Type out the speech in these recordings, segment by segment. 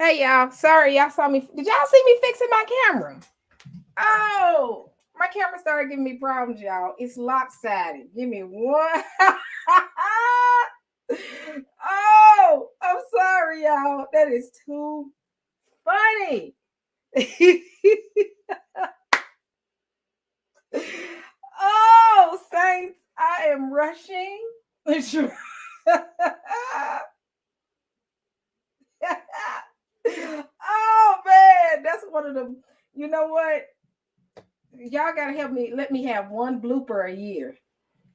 Hey y'all, sorry y'all saw me. Did y'all see me fixing my camera? Oh, my camera started giving me problems, y'all. It's lopsided. Give me one. Oh, I'm sorry, y'all. That is too funny. Oh, Saints, I am rushing. Oh man, that's one of the. You know what? Y'all gotta help me. Let me have one blooper a year.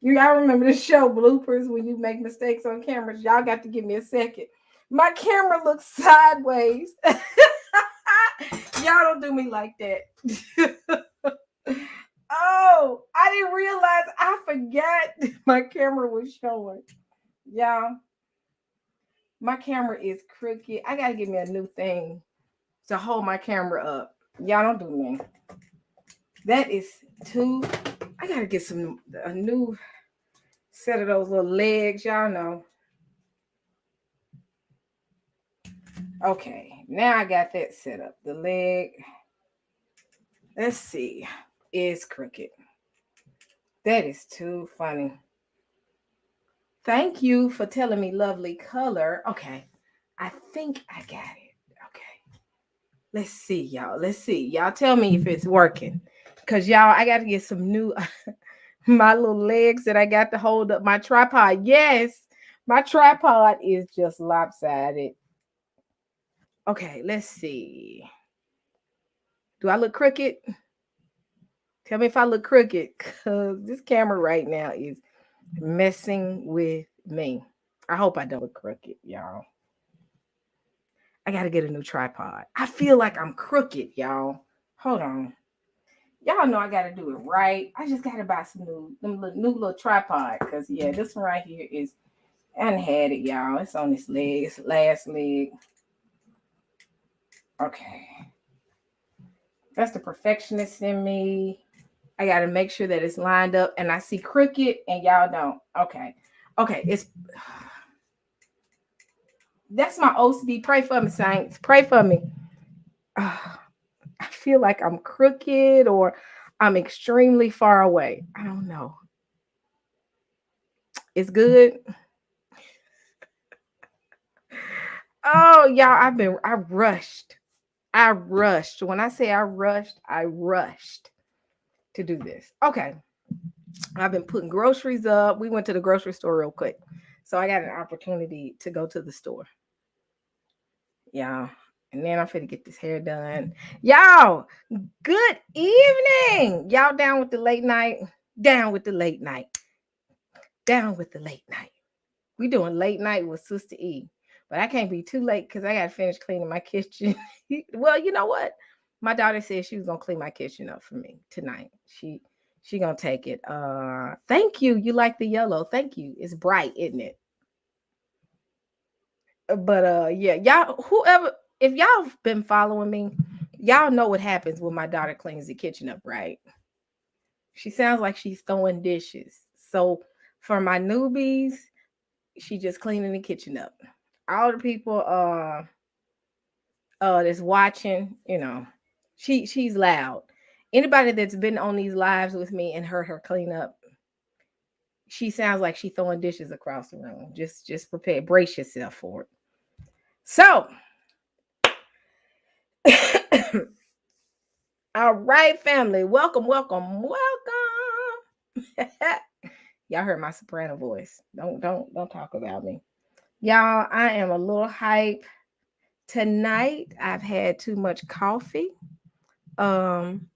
Y'all remember the show bloopers when you make mistakes on cameras? Y'all got to give me a second. My camera looks sideways. Y'all don't do me like that. Oh, I didn't realize. I forgot my camera was showing. Y'all, my camera is crooked. I gotta give me a new thing to hold my camera up. Y'all don't do me. That is too. I gotta get a new set of those little legs. Y'all know. Okay, now I got that set up. The leg. Let's see. Is crooked. That is too funny. Thank you for telling me lovely color. Okay. I think I got it. Okay. Let's see, y'all. Let's see. Y'all tell me if it's working. Cause y'all, I gotta get some new my little legs that I got to hold up my tripod. Yes, my tripod is just lopsided. Okay, let's see. Do I look crooked? Tell me if I look crooked, because this camera right now is messing with me. I hope I don't look crooked, y'all. I gotta get a new tripod. I feel like I'm crooked, y'all. Hold on. Y'all know I gotta do it right. I just gotta buy some new little tripod. Cause yeah, this one right here is I done had it, y'all. It's on this leg. It's the last leg. Okay. That's the perfectionist in me. I gotta make sure that it's lined up and I see crooked and y'all don't. Okay. Okay, it's that's my OCD. Pray for me, saints. Pray for me. I feel like I'm crooked or I'm extremely far away. I don't know. It's good. Oh, y'all, I rushed. I rushed. When I say I rushed to do this. Okay. I've been putting groceries up. We went to the grocery store real quick. So I got an opportunity to go to the store. Y'all. And then I'm finna get this hair done. Y'all, good evening. Y'all down with the late night? Down with the late night. Down with the late night. We doing late night with Sister E. But I can't be too late because I gotta finish cleaning my kitchen. Well, you know what? My daughter said she was gonna clean my kitchen up for me tonight. She gonna take it. Thank you. You like the yellow. Thank you. It's bright, isn't it? But yeah, y'all whoever if y'all been following me, y'all know what happens when my daughter cleans the kitchen up, right? She sounds like she's throwing dishes. So for my newbies, she just cleaning the kitchen up. All the people that's watching, she's loud. Anybody that's been on these lives with me and heard her clean up, she sounds like she throwing dishes across the room. Just prepare, brace yourself for it. So all right, family. Welcome, welcome, welcome. Y'all heard my soprano voice. Don't talk about me. Y'all, I am a little hype tonight. I've had too much coffee. Um,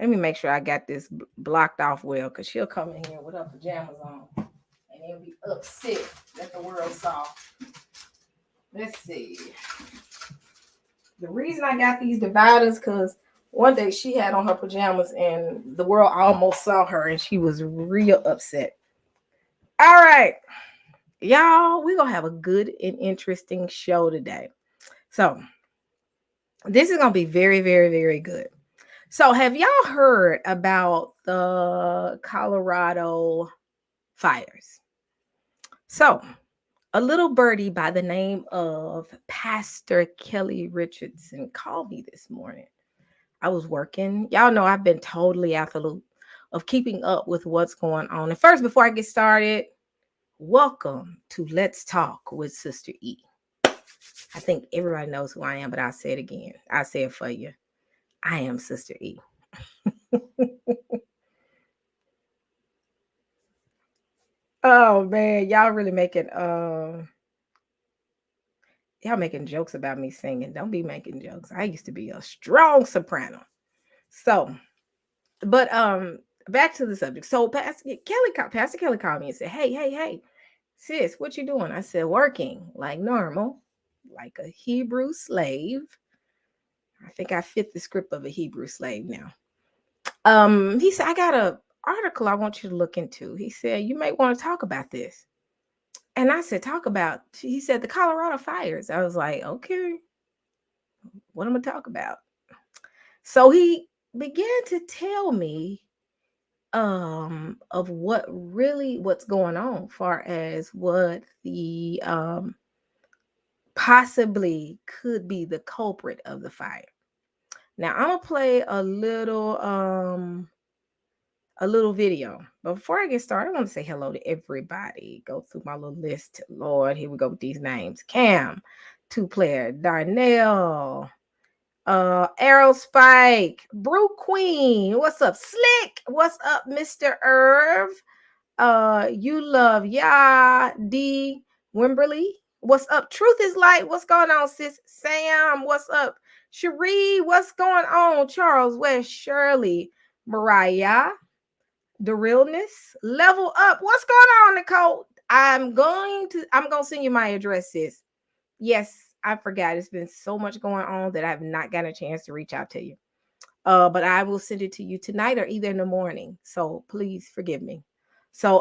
Let me make sure I got this blocked off well, because she'll come in here with her pajamas on and they'll be upset that the world saw. Let's see. The reason I got these dividers, because one day she had on her pajamas and the world almost saw her and she was real upset. All right, y'all, we're going to have a good and interesting show today. So, this is going to be very, very, very good. So, have y'all heard about the Colorado fires? So, a little birdie by the name of Pastor Kelly Richardson called me this morning. I was working. Y'all know I've been totally out the loop of keeping up with what's going on. And first, before I get started, welcome to Let's Talk with Sister E. I think everybody knows who I am, but I'll say it again. I'll say it for you. I am Sister E. Oh man, y'all making jokes about me singing. Don't be making jokes. I used to be a strong soprano. So, but back to the subject. So Pastor Kelly called me and said, "Hey, sis, what you doing?" I said, "Working like normal, like a Hebrew slave." I think I fit the script of a Hebrew slave now. He said, "I got a article I want you to look into." He said, "You may want to talk about this." And I said, "Talk about," he said, "the Colorado fires." I was like, "Okay, what am I talk about?" So he began to tell me of what's going on far as what the possibly could be the culprit of the fire. Now I'm gonna play a little video. But before I get started, I want to say hello to everybody. Go through my little list. Lord, here we go with these names. Cam, 2-player, Darnell, Arrow Spike, Brew Queen. What's up? Slick. What's up, Mr. Irv? You love D Wimberly. What's up? Truth is light. What's going on, sis? Sam, what's up? Cherie, what's going on? Charles West, Shirley, Mariah, the realness, level up. What's going on, Nicole? I'm gonna send you my address, sis. Yes, I forgot. It's been so much going on that I've not gotten a chance to reach out to you. But I will send it to you tonight or either in the morning. So please forgive me. So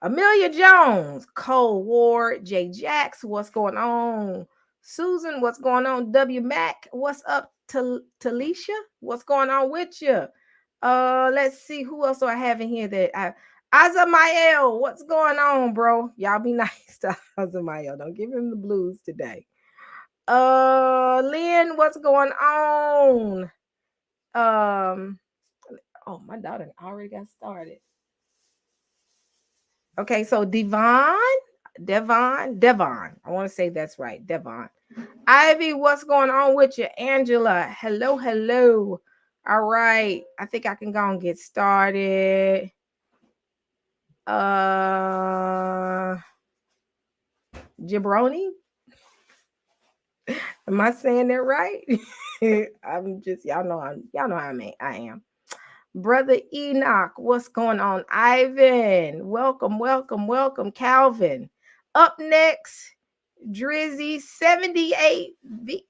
Amelia Jones, Cole Ward, Jay Jax, what's going on? Susan, what's going on? W Mac, what's up? Talisha, what's going on with you? Let's see who else do I have in here that I Azamael, what's going on, bro? Y'all be nice to Azamael. Don't give him the blues today. Lynn, what's going on? Oh, my daughter already got started. Okay, so Devon. I want to say that's right. Devon. Ivy, what's going on with you? Angela, hello. All right. I think I can go and get started. Jabroni. Am I saying that right? I'm just y'all know I am. Brother Enoch, what's going on? Ivan, welcome. Calvin. Up next, Drizzy 78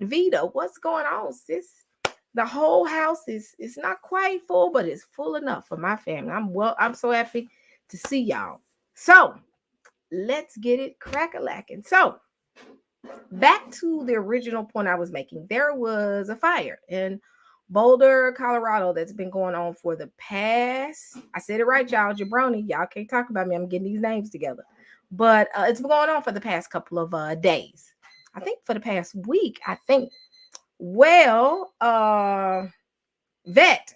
Vita. What's going on, sis? The whole house is not quite full, but it's full enough for my family. I'm so happy to see y'all. So let's get it crack-a-lacking. So back to the original point I was making. There was a fire in Boulder, Colorado that's been going on for the past, I said it right, y'all, jabroni. Y'all can't talk about me. I'm getting these names together. But it's been going on for the past couple of days. I think for the past week, I think. Well, vet.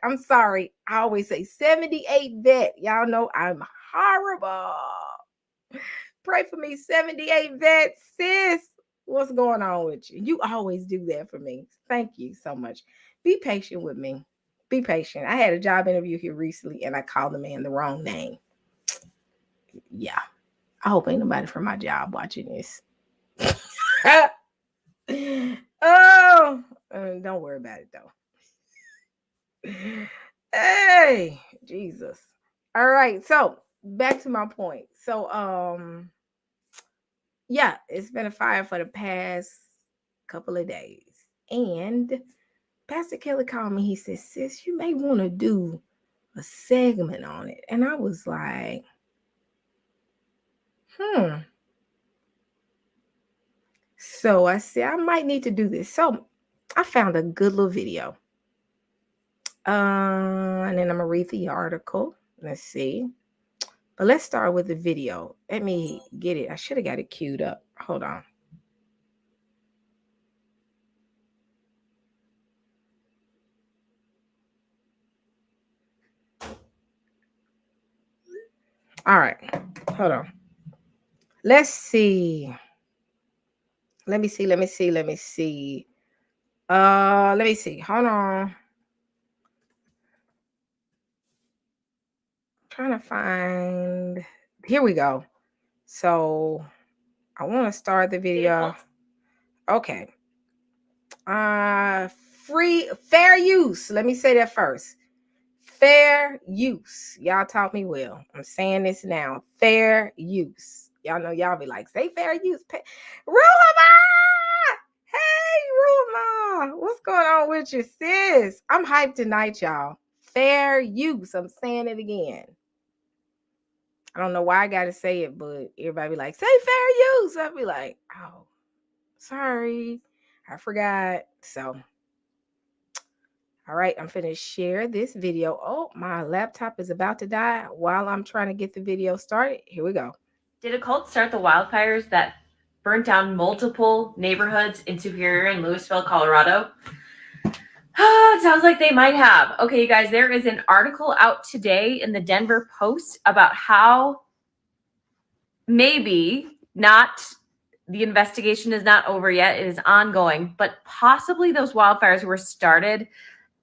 I'm sorry. I always say 78 vet. Y'all know I'm horrible. Pray for me, 78 vet, sis. What's going on with you? You always do that for me. Thank you so much. Be patient with me. Be patient. I had a job interview here recently and I called the man the wrong name. Yeah. I hope ain't nobody from my job watching this. Oh, don't worry about it though. Hey, Jesus. All right. So back to my point. So, yeah, it's been a fire for the past couple of days. And Pastor Kelly called me. He said, sis, you may want to do a segment on it. And I was like, So I said, I might need to do this. So I found a good little video. And then I'm going to read the article. Let's see. But let's start with the video. Let me get it. I should have got it queued up. Hold on. All right. Hold on. Let's see. Let me see. Let me see. Hold on. I'm trying to find. Here we go. So I want to start the video. Okay. Fair use. Let me say that first. Fair use. Y'all taught me well. I'm saying this now. Fair use. Y'all know y'all be like, say fair use. Ruhama! Hey, Ruhama! What's going on with you, sis? I'm hyped tonight, y'all. Fair use. I'm saying it again. I don't know why I gotta say it, but everybody be like, say fair use. I'll be like, oh, sorry. I forgot. So all right, I'm finna share this video. Oh, my laptop is about to die while I'm trying to get the video started. Here we go. Did a cult start the wildfires that burnt down multiple neighborhoods in Superior and Louisville, Colorado? It sounds like they might have. Okay, you guys, there is an article out today in the Denver Post about how maybe not the investigation is not over yet. It is ongoing, but possibly those wildfires were started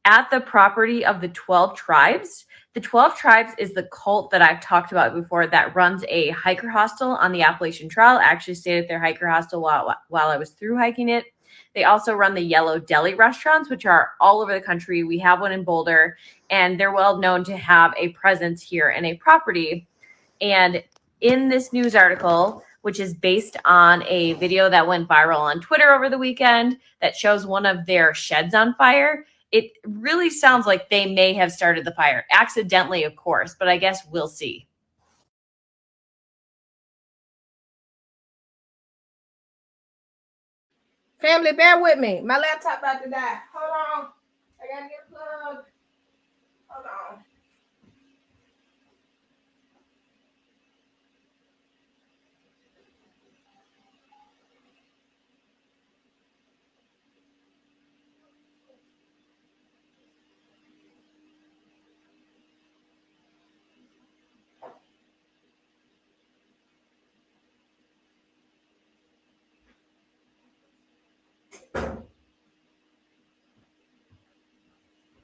at the property of the 12 tribes. The 12 tribes is the cult that I've talked about before that runs a hiker hostel on the Appalachian Trail. I actually stayed at their hiker hostel while I was through hiking it. They also run the Yellow Deli restaurants, which are all over the country. We have one in Boulder, and they're well known to have a presence here and a property. And in this news article, which is based on a video that went viral on Twitter over the weekend that shows one of their sheds on fire, it really sounds like they may have started the fire. Accidentally, of course, but I guess we'll see. Family, bear with me. My laptop about to die. Hold on. I gotta get plugged. Hold on.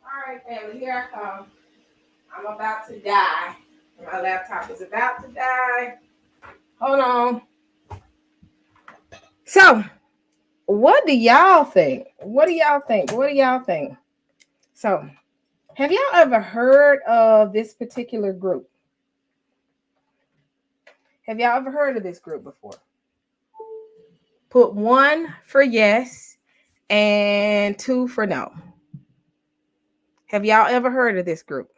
All right, family, here I come. I'm about to die. My laptop is about to die. Hold on. So, what do y'all think? What do y'all think? What do y'all think? So, have y'all ever heard of this particular group? Have y'all ever heard of this group before? Put 1 for yes and 2 for no. Have y'all ever heard of this group?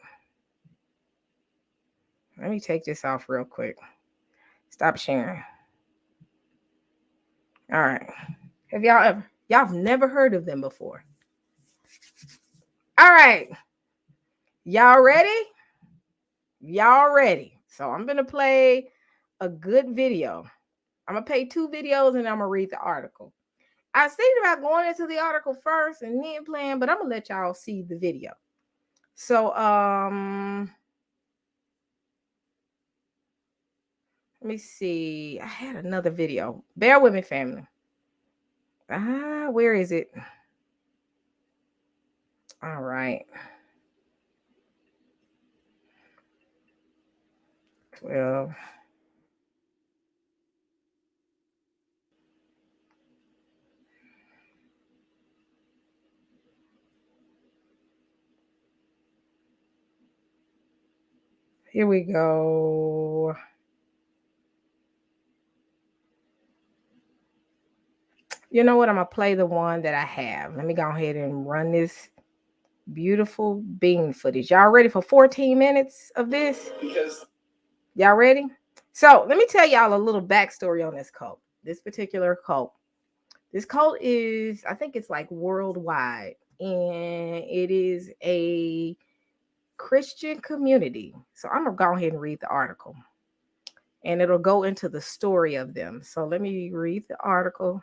Let me take this off real quick. Stop sharing. All right. Have y'all have never heard of them before? All right. Y'all ready? Y'all ready? So I'm going to play a good video. I'm going to play 2 videos and I'm going to read the article. I was thinking about going into the article first and then playing, but I'm going to let y'all see the video. So, let me see. I had another video. Bear with me, family. Where is it? All right. 12. Here we go. You know what? I'm going to play the one that I have. Let me go ahead and run this beautiful bean footage. Y'all ready for 14 minutes of this? Y'all ready? So let me tell y'all a little backstory on this cult. This particular cult. This cult is, I think it's like worldwide. And it is a Christian community. So I'm going to go ahead and read the article. And it'll go into the story of them. So let me read the article.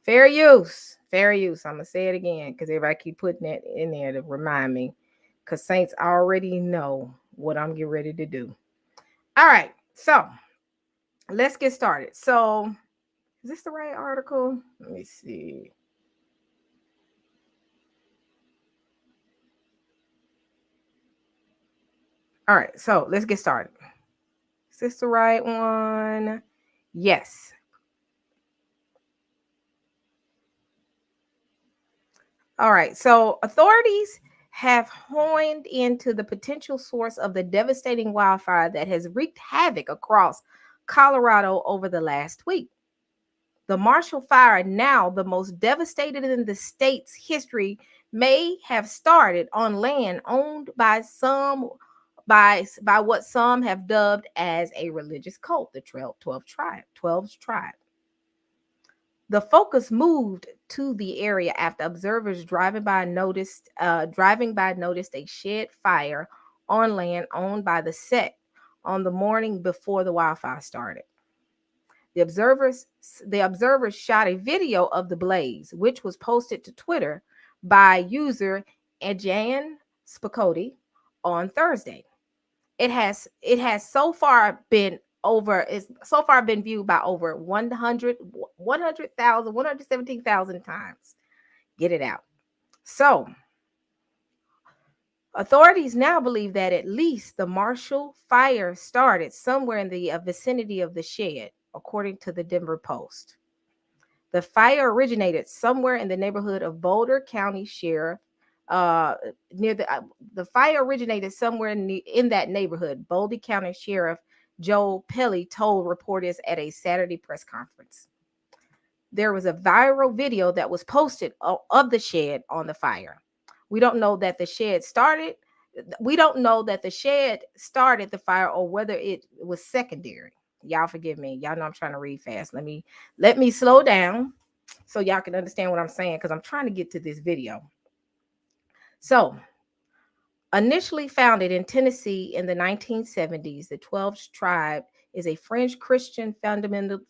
Fair use. Fair use. I'm going to say it again because everybody keep putting that in there to remind me. Because saints already know what I'm getting ready to do. All right. So let's get started. So is this the right article? Let me see. All right. So let's get started. Is this the right one? Yes. All right. So authorities have honed into the potential source of the devastating wildfire that has wreaked havoc across Colorado over the last week. The Marshall Fire, now the most devastated in the state's history, may have started on land owned by what some have dubbed as a religious cult, the 12 tribe. The focus moved to the area after observers driving by noticed a shed fire on land owned by the sect on the morning before the wildfire started. The observers shot a video of the blaze, which was posted to Twitter by user Ajan Spicoti on Thursday. It has so far been viewed by over 117,000 times. Get it out. So authorities now believe that at least the Marshall fire started somewhere in the vicinity of the shed, according to the Denver Post. The fire originated somewhere in the neighborhood of Boulder County Sheriff. Uh, near the fire originated somewhere in that neighborhood. Boulder County Sheriff Joe Pelly told reporters at a Saturday press conference. There was a viral video that was posted of the shed on the fire. We don't know that the shed started. We don't know that the shed started the fire or whether it was secondary. Y'all forgive me. Y'all know I'm trying to read fast. Let me slow down so y'all can understand what I'm saying because I'm trying to get to this video. So, initially founded in Tennessee in the 1970s, the 12th tribe is a French Christian fundamentalist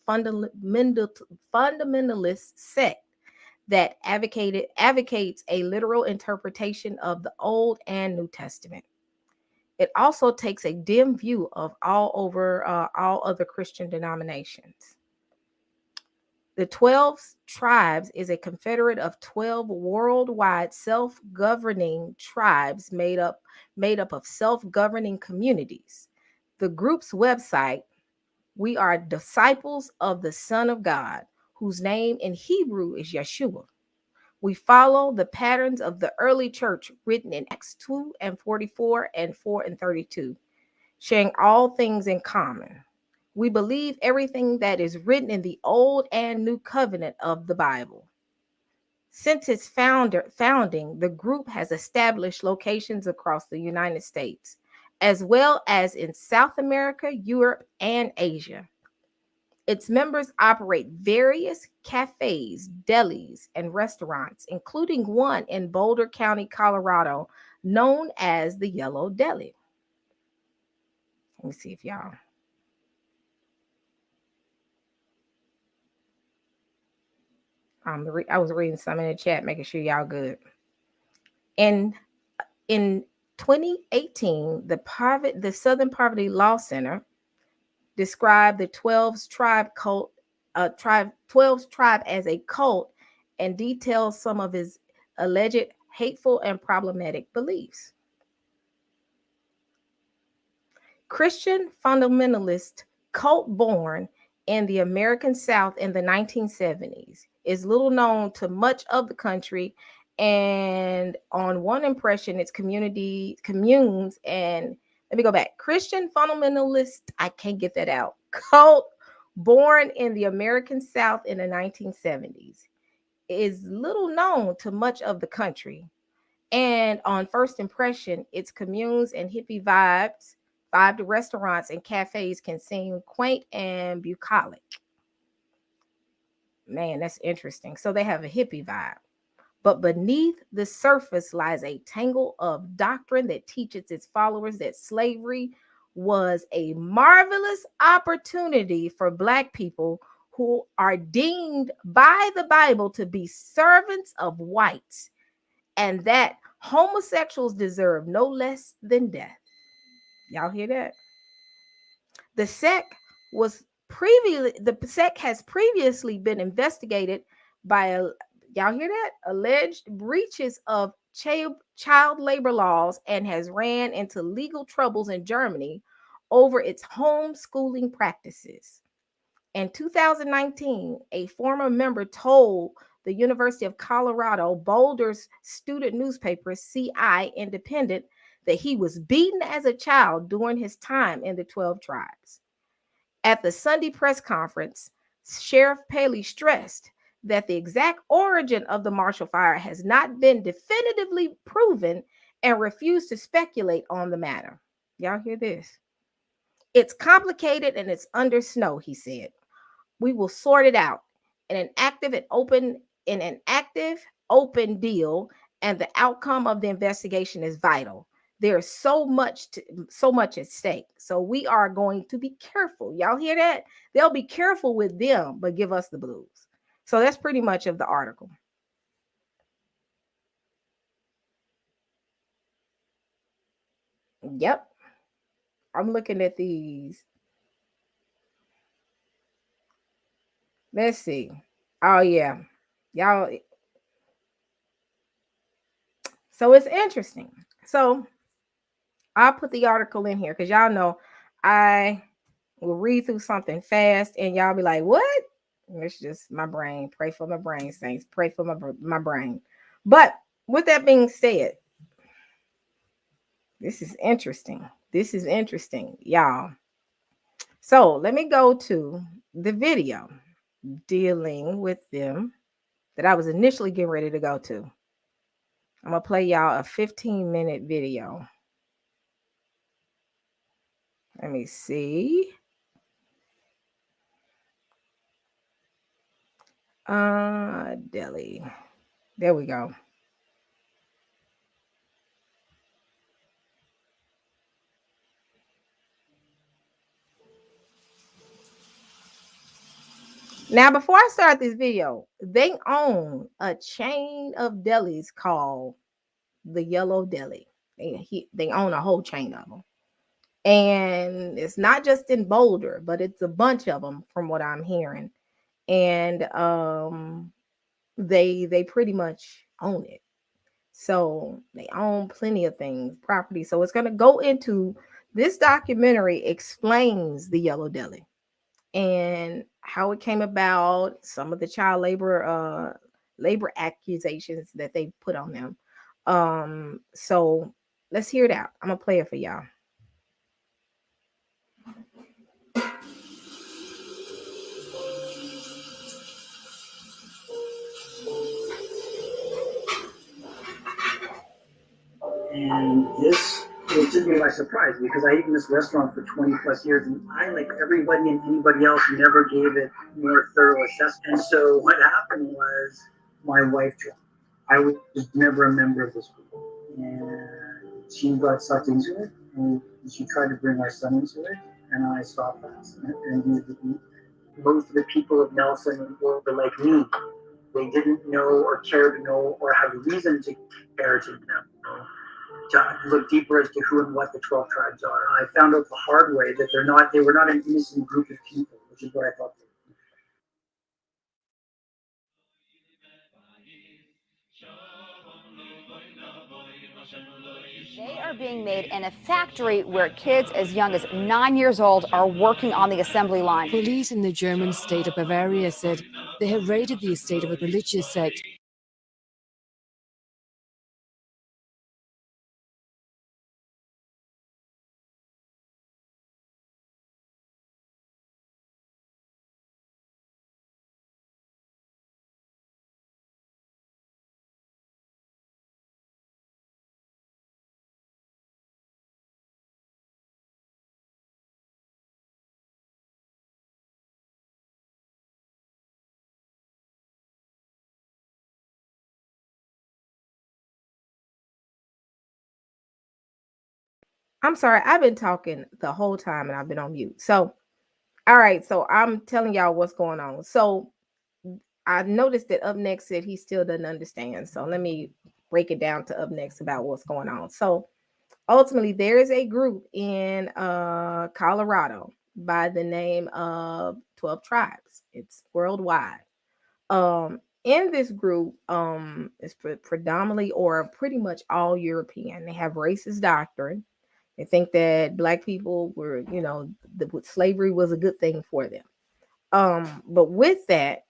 sect that advocates a literal interpretation of the Old and New Testament. It also takes a dim view of all other Christian denominations. The 12 tribes is a confederate of 12 worldwide self-governing tribes made up of self-governing communities. The group's website, we are disciples of the Son of God, whose name in Hebrew is Yeshua. We follow the patterns of the early church written in Acts 2 and 44 and 4 and 32, sharing all things in common. We believe everything that is written in the Old and New Covenant of the Bible. Since its founding, the group has established locations across the United States, as well as in South America, Europe, and Asia. Its members operate various cafes, delis, and restaurants, including one in Boulder County, Colorado, known as the Yellow Deli. Let me see if y'all. I was reading some in the chat, making sure y'all good. In 2018, the Southern Poverty Law Center described the 12's tribe as a cult and detailed some of his alleged hateful and problematic beliefs. Christian fundamentalist cult born in the American South in the 1970s is little known to much of the country, and on one impression, its communes and let me go back. Christian fundamentalist, I can't get that out. Cult born in the American South in the 1970s is little known to much of the country. And on first impression, its communes and hippie vibes, restaurants and cafes can seem quaint and bucolic. Man, that's interesting. So they have a hippie vibe. But beneath the surface lies a tangle of doctrine that teaches its followers that slavery was a marvelous opportunity for Black people who are deemed by the Bible to be servants of whites, and that homosexuals deserve no less than death. Y'all hear that? The sect has previously been investigated by y'all hear that? Alleged breaches of child labor laws and has ran into legal troubles in Germany over its homeschooling practices. In 2019, a former member told the University of Colorado Boulder's student newspaper, CI Independent, that he was beaten as a child during his time in the 12 tribes. At the Sunday press conference, Sheriff Paley stressed that the exact origin of the Marshall Fire has not been definitively proven and refused to speculate on the matter. Y'all hear this? It's complicated and it's under snow, he said. We will sort it out in an active, open deal, and the outcome of the investigation is vital. There's so much at stake. So we are going to be careful. Y'all hear that? They'll be careful with them, but give us the blues. So that's pretty much of the article. Yep. I'm looking at these. Let's see. Oh yeah. Y'all, so it's interesting. So I'll put the article in here because y'all know I will read through something fast and y'all be like, what? And it's just my brain. Pray for my brain, saints. Pray for my brain. But with that being said, this is interesting. This is interesting, y'all. So let me go to the video dealing with them that I was initially getting ready to go to. I'm going to play y'all a 15-minute video. Let me see. Deli. There we go. Now, before I start this video, they own a chain of delis called the Yellow Deli. They own a whole chain of them. And it's not just in Boulder, but it's a bunch of them from what I'm hearing. And they pretty much own it. So they own plenty of things, property. So it's going to go into this documentary explains the Yellow Deli and how it came about, some of the child labor accusations that they put on them. So let's hear it out. I'm gonna play it for y'all. And this it took me by surprise because I eaten in this restaurant for 20 plus years and I, like everybody and anybody else, never gave it more thorough assessment. And so what happened was my wife joined. I was never a member of this group. And she got sucked into it and she tried to bring our son into it. And I stopped fast. And most of the people of Nelson were like me. They didn't know or care to know or have reason to care to know to look deeper as to who and what the 12 tribes are. I found out the hard way that they were not an innocent group of people, which is what I thought they were. They are being made in a factory where kids as young as 9 years old are working on the assembly line. Police in the German state of Bavaria said they have raided the estate of a religious sect. I'm sorry, I've been talking the whole time and I've been on mute. So, all right, so I'm telling y'all what's going on. So, I noticed that Up Next said he still doesn't understand. So, let me break it down to Up Next about what's going on. So, ultimately, there is a group in Colorado by the name of 12 Tribes. It's worldwide. In this group, it's predominantly or pretty much all European. They have racist doctrine. They think that black people were, slavery was a good thing for them. But with that,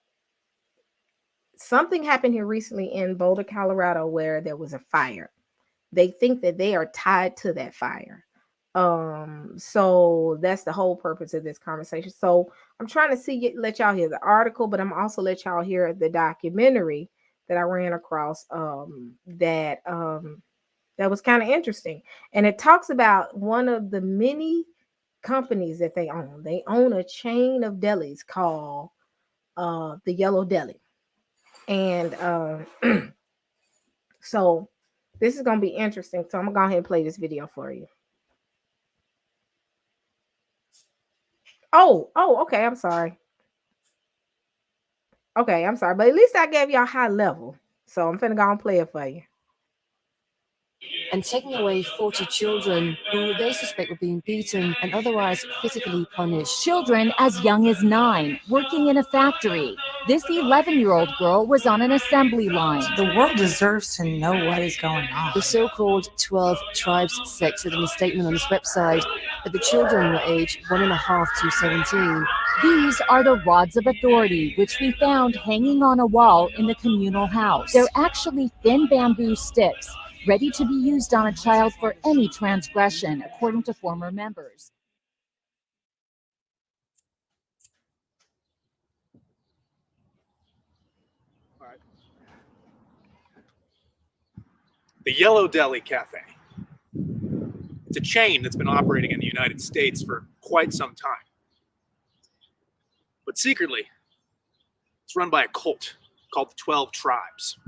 something happened here recently in Boulder, Colorado, where there was a fire. They think that they are tied to that fire. So that's the whole purpose of this conversation. So I'm trying to let y'all hear the article, but I'm also let y'all hear the documentary that I ran across that was kind of interesting. And it talks about one of the many companies that they own. They own a chain of delis called the Yellow Deli. And so this is gonna be interesting. So I'm gonna go ahead and play this video for you. Oh, okay. I'm sorry. Okay, I'm sorry, but at least I gave y'all high level. So I'm finna go and play it for you. and taking away 40 children who they suspect were being beaten and otherwise physically punished. Children as young as 9, working in a factory. This 11-year-old girl was on an assembly line. The world deserves to know what is going on. The so-called 12 Tribes sect said in a statement on its website that the children were aged 1.5 to 17. These are the rods of authority, which we found hanging on a wall in the communal house. They're actually thin bamboo sticks, ready to be used on a child for any transgression, according to former members. The Yellow Deli Cafe. It's a chain that's been operating in the United States for quite some time. But secretly, it's run by a cult called the 12 Tribes.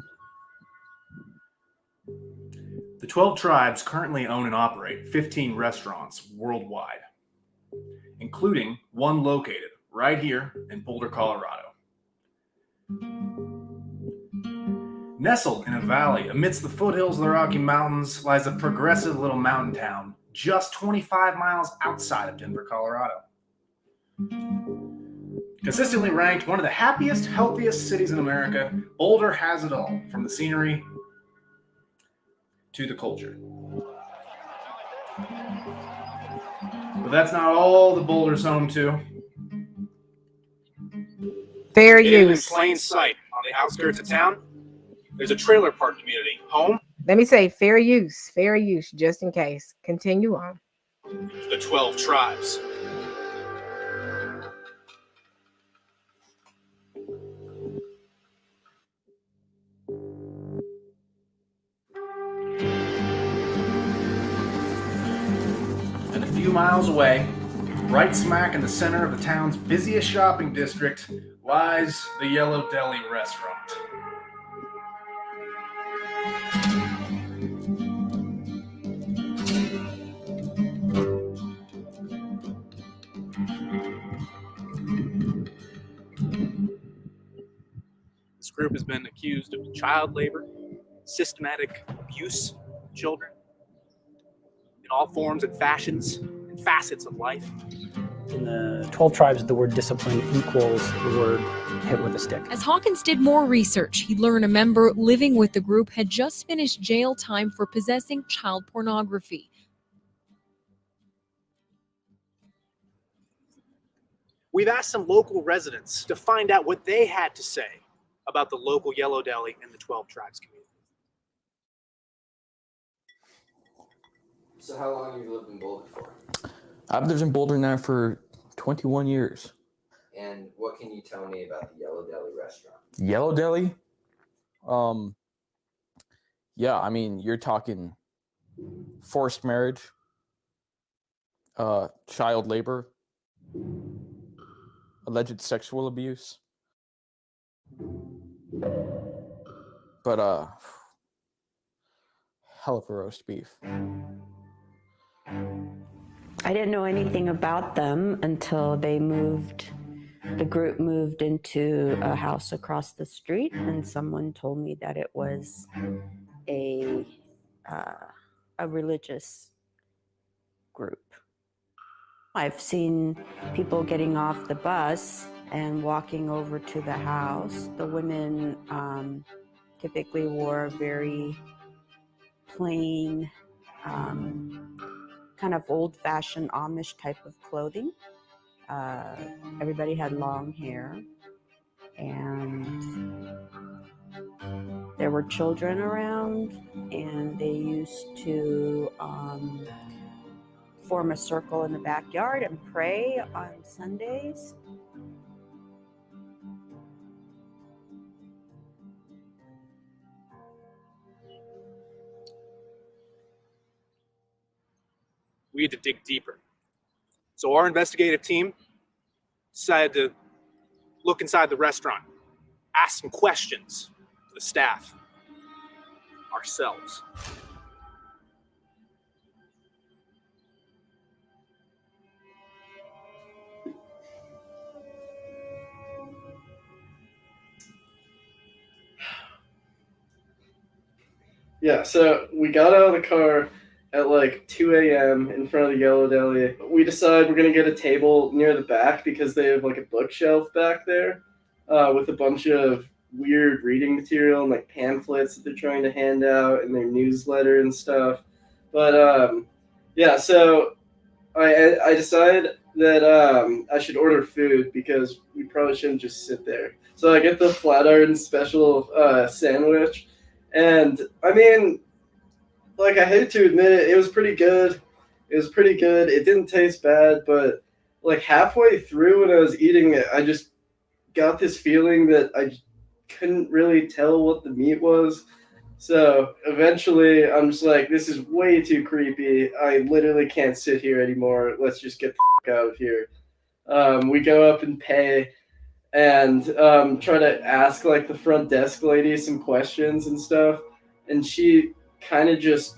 The 12 Tribes currently own and operate 15 restaurants worldwide, including one located right here in Boulder, Colorado. Nestled in a valley amidst the foothills of the Rocky Mountains lies a progressive little mountain town just 25 miles outside of Denver, Colorado. Consistently ranked one of the happiest, healthiest cities in America, Boulder has it all, from the scenery to the culture. But that's not all that Boulder's home to. Fair Hidden in use. plain sight on the outskirts of town, there's a trailer park community home Let me say fair use, just in case. Continue on. to the 12 Tribes. And a few miles away, right smack in the center of the town's busiest shopping district, lies the Yellow Deli restaurant. This group has been accused of child labor, systematic abuse of children, in all forms and fashions and facets of life. In the 12 Tribes, the word discipline equals the word hit with a stick. As Hawkins did more research, he learned a member living with the group had just finished jail time for possessing child pornography. We've asked some local residents to find out what they had to say about the local Yellow Deli and the 12 Tribes community. So how long have you lived in Boulder for? I've lived in Boulder now for 21 years. And what can you tell me about the Yellow Deli restaurant? Yellow Deli? Yeah, I mean, you're talking forced marriage, child labor, alleged sexual abuse. But hell of a roast beef. I didn't know anything about them until the group moved into a house across the street, and someone told me that it was a religious group. I've seen people getting off the bus and walking over to the house. The women typically wore very plain, kind of old-fashioned Amish type of clothing. Everybody had long hair, and there were children around, and they used to form a circle in the backyard and pray on Sundays. We had to dig deeper. So our investigative team decided to look inside the restaurant, ask some questions to the staff, ourselves. Yeah, so we got out of the car at like 2 a.m. in front of the Yellow Deli. We decide we're going to get a table near the back because they have like a bookshelf back there with a bunch of weird reading material and like pamphlets that they're trying to hand out and their newsletter and stuff. But yeah, so I decided that I should order food because we probably shouldn't just sit there. So I get the Flatiron special sandwich. And I mean, like, I hate to admit it, it was pretty good. It was pretty good. It didn't taste bad, but like halfway through when I was eating it, I just got this feeling that I couldn't really tell what the meat was. So eventually I'm just like, this is way too creepy. I literally can't sit here anymore. Let's just get the out of here. We go up and pay and try to ask like the front desk lady some questions and stuff, and she kind of just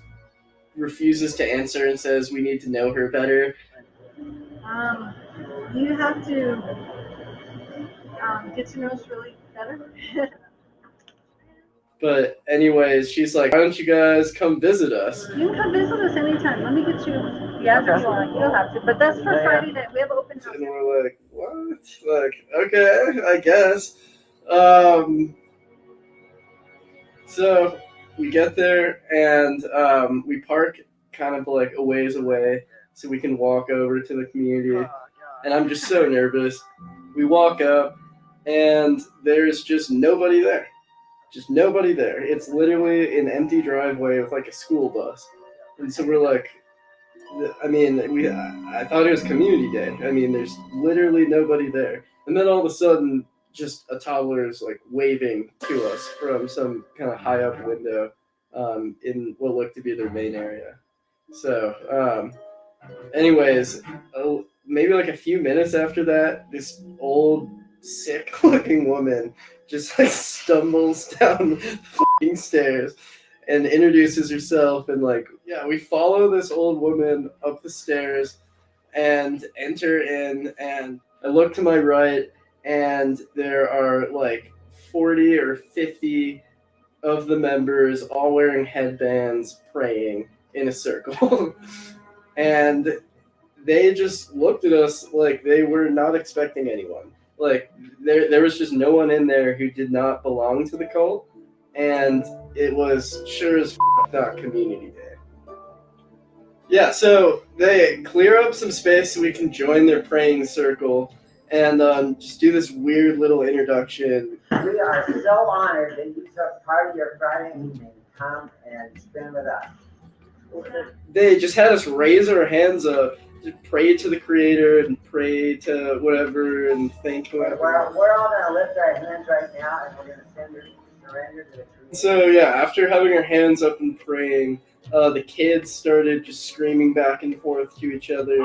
refuses to answer and says we need to know her better. You have to get to know us really better. But anyways, she's like, why don't you guys come visit us? You can come visit us anytime. Let me get you. Yeah, if you want. You don't have to, but that's for Friday night. We have open house. And we're like, what? Like, okay, I guess. So we get there and we park kind of like a ways away so we can walk over to the community. And I'm just so nervous. We walk up and there's just nobody there. Just nobody there. It's literally an empty driveway with like a school bus. And so we're like, I mean, I thought it was community day. I mean, there's literally nobody there. And then all of a sudden, just a toddler is like waving to us from some kind of high up window in what looked to be their main area. So, anyways, maybe like a few minutes after that, this old, sick looking woman just like stumbles down the fucking stairs and introduces herself, and like, yeah, we follow this old woman up the stairs and enter in, and I look to my right and there are like 40 or 50 of the members all wearing headbands praying in a circle. And they just looked at us like they were not expecting anyone. Like there was just no one in there who did not belong to the cult, and it was sure as not community day. Yeah, so they clear up some space so we can join their praying circle and just do this weird little introduction. We are so honored that you took part of your Friday evening to come and spend with us. They just had us raise our hands up, to pray to the Creator and pray to whatever and thank whoever. We're all going to lift our hands right now and we're going to surrender to the Creator. So yeah, after having our hands up and praying, the kids started just screaming back and forth to each other.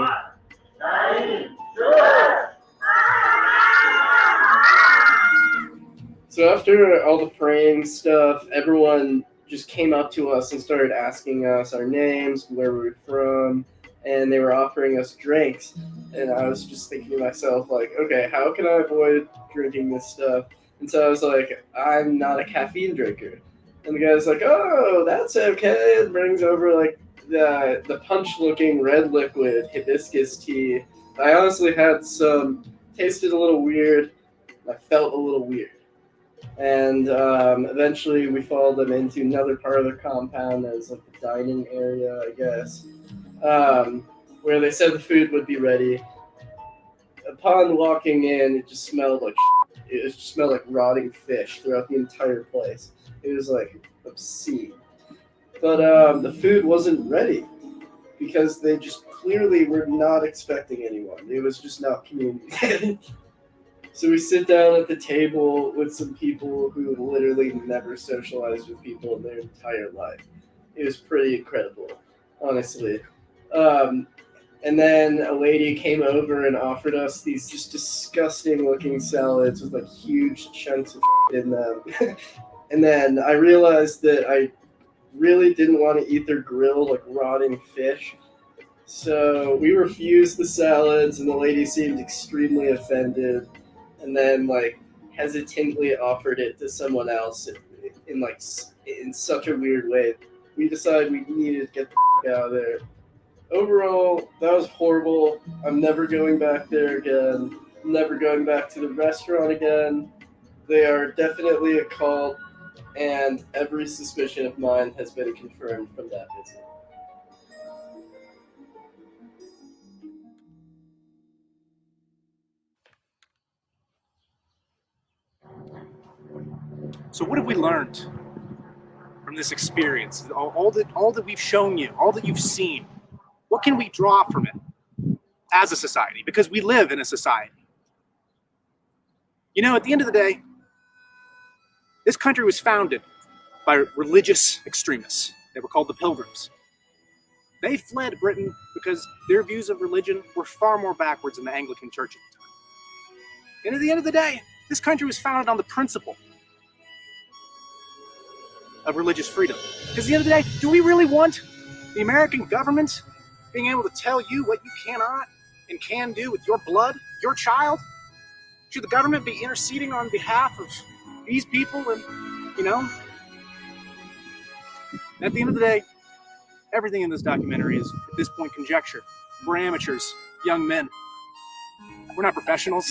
So after all the praying stuff, everyone just came up to us and started asking us our names, where we were from, and they were offering us drinks. And I was just thinking to myself, like, okay, how can I avoid drinking this stuff? And so I was like, I'm not a caffeine drinker. And the guy's like, oh, that's okay. And brings over like the punch-looking red liquid hibiscus tea. I honestly had some, tasted a little weird. I felt a little weird. And eventually we followed them into another part of the compound as like the dining area, I guess, where they said the food would be ready. Upon walking in, it just smelled like it just smelled like rotting fish throughout the entire place. It was like obscene. But the food wasn't ready because they just clearly were not expecting anyone. It was just not communicated. So we sit down at the table with some people who literally never socialized with people in their entire life. It was pretty incredible, honestly. And then a lady came over and offered us these just disgusting looking salads with like huge chunks of in them. And then I realized that I really didn't want to eat their grilled like rotting fish. So we refused the salads, and the lady seemed extremely offended. And then like hesitantly offered it to someone else in such a weird way. we decided we needed to get the f- out of there. Overall, that was horrible. I'm never going back there again. I'm never going back to the restaurant again. They are definitely a cult, and every suspicion of mine has been confirmed from that visit. So what have we learned from this experience? All that we've shown you, all that you've seen. What can we draw from it as a society? Because we live in a society. You know, at the end of the day, this country was founded by religious extremists. They were called the Pilgrims. They fled Britain because their views of religion were far more backwards than the Anglican Church at the time. And at the end of the day, this country was founded on the principle of religious freedom. Because at the end of the day, do we really want the American government being able to tell you what you cannot and can do with your blood, your child? Should the government be interceding on behalf of these people? And, you know, at the end of the day, everything in this documentary is, at this point, conjecture. We're amateurs, young men. We're not professionals.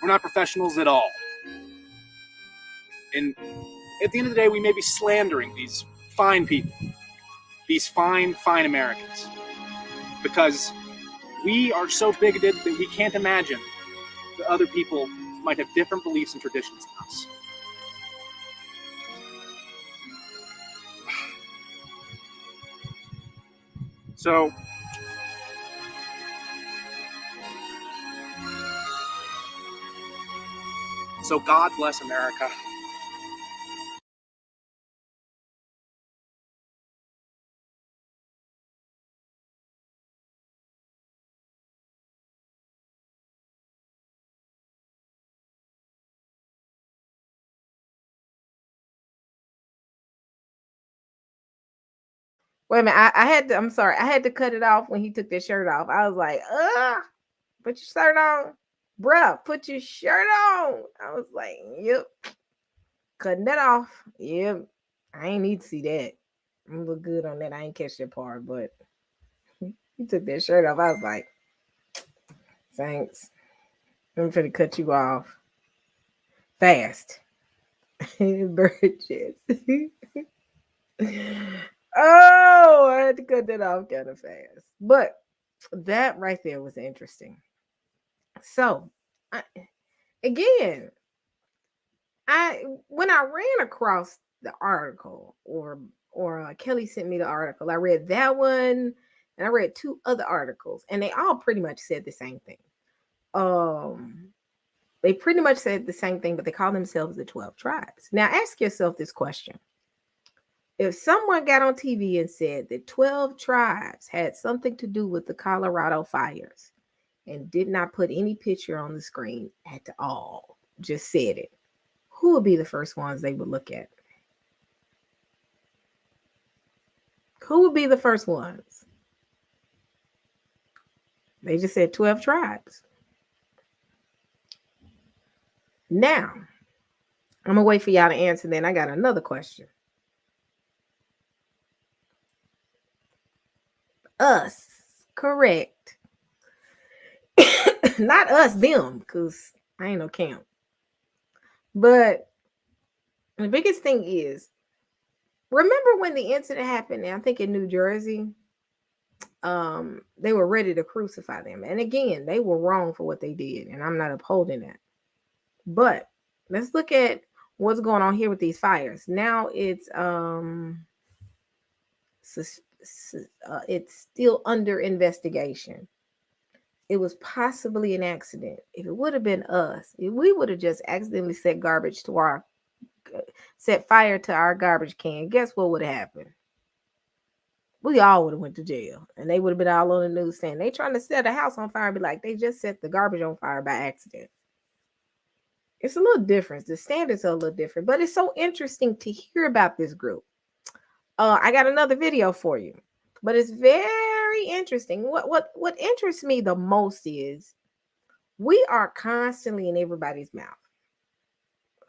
We're not professionals at all. And at the end of the day, we may be slandering these fine people, these fine Americans, because we are so bigoted that we can't imagine that other people might have different beliefs and traditions than us. So God bless America. Wait a minute. I'm sorry. I had to cut it off when he took that shirt off. I was like, put your shirt on. Bruh, put your shirt on. I was like, yep. Cutting that off. Yep. I ain't need to see that. I'm look good on that. I ain't catch that part, but he took that shirt off. I was like, thanks. I'm finna cut you off. Fast. Burgess. Oh, I had to cut that off kind of fast. But that right there was interesting. So, when I ran across the article, or Kelly sent me the article, I read that one, and I read two other articles, and they all pretty much said the same thing. They pretty much said the same thing, but they call themselves the 12 tribes. Now, ask yourself this question. If someone got on TV and said that 12 tribes had something to do with the Colorado fires and did not put any picture on the screen at all, just said it, who would be the first ones they would look at? Who would be the first ones? They just said 12 tribes. Now, I'm going to wait for y'all to answer, then I got another question. Us, correct. Not us, them, because I ain't no camp. But the biggest thing is, remember when the incident happened, I think in New Jersey, they were ready to crucify them. And again, they were wrong for what they did, and I'm not upholding that. But let's look at what's going on here with these fires. Now it's still under investigation. It was possibly an accident. If it would have been us, if we would have just accidentally set fire to our garbage can, guess what would have happened? We all would have went to jail, and they would have been all on the news saying they trying to set a house on fire and be like, they just set the garbage on fire by accident. It's a little different. The standards are a little different, but it's so interesting to hear about this group. I got another video for you, but it's very interesting. What interests me the most is we are constantly in everybody's mouth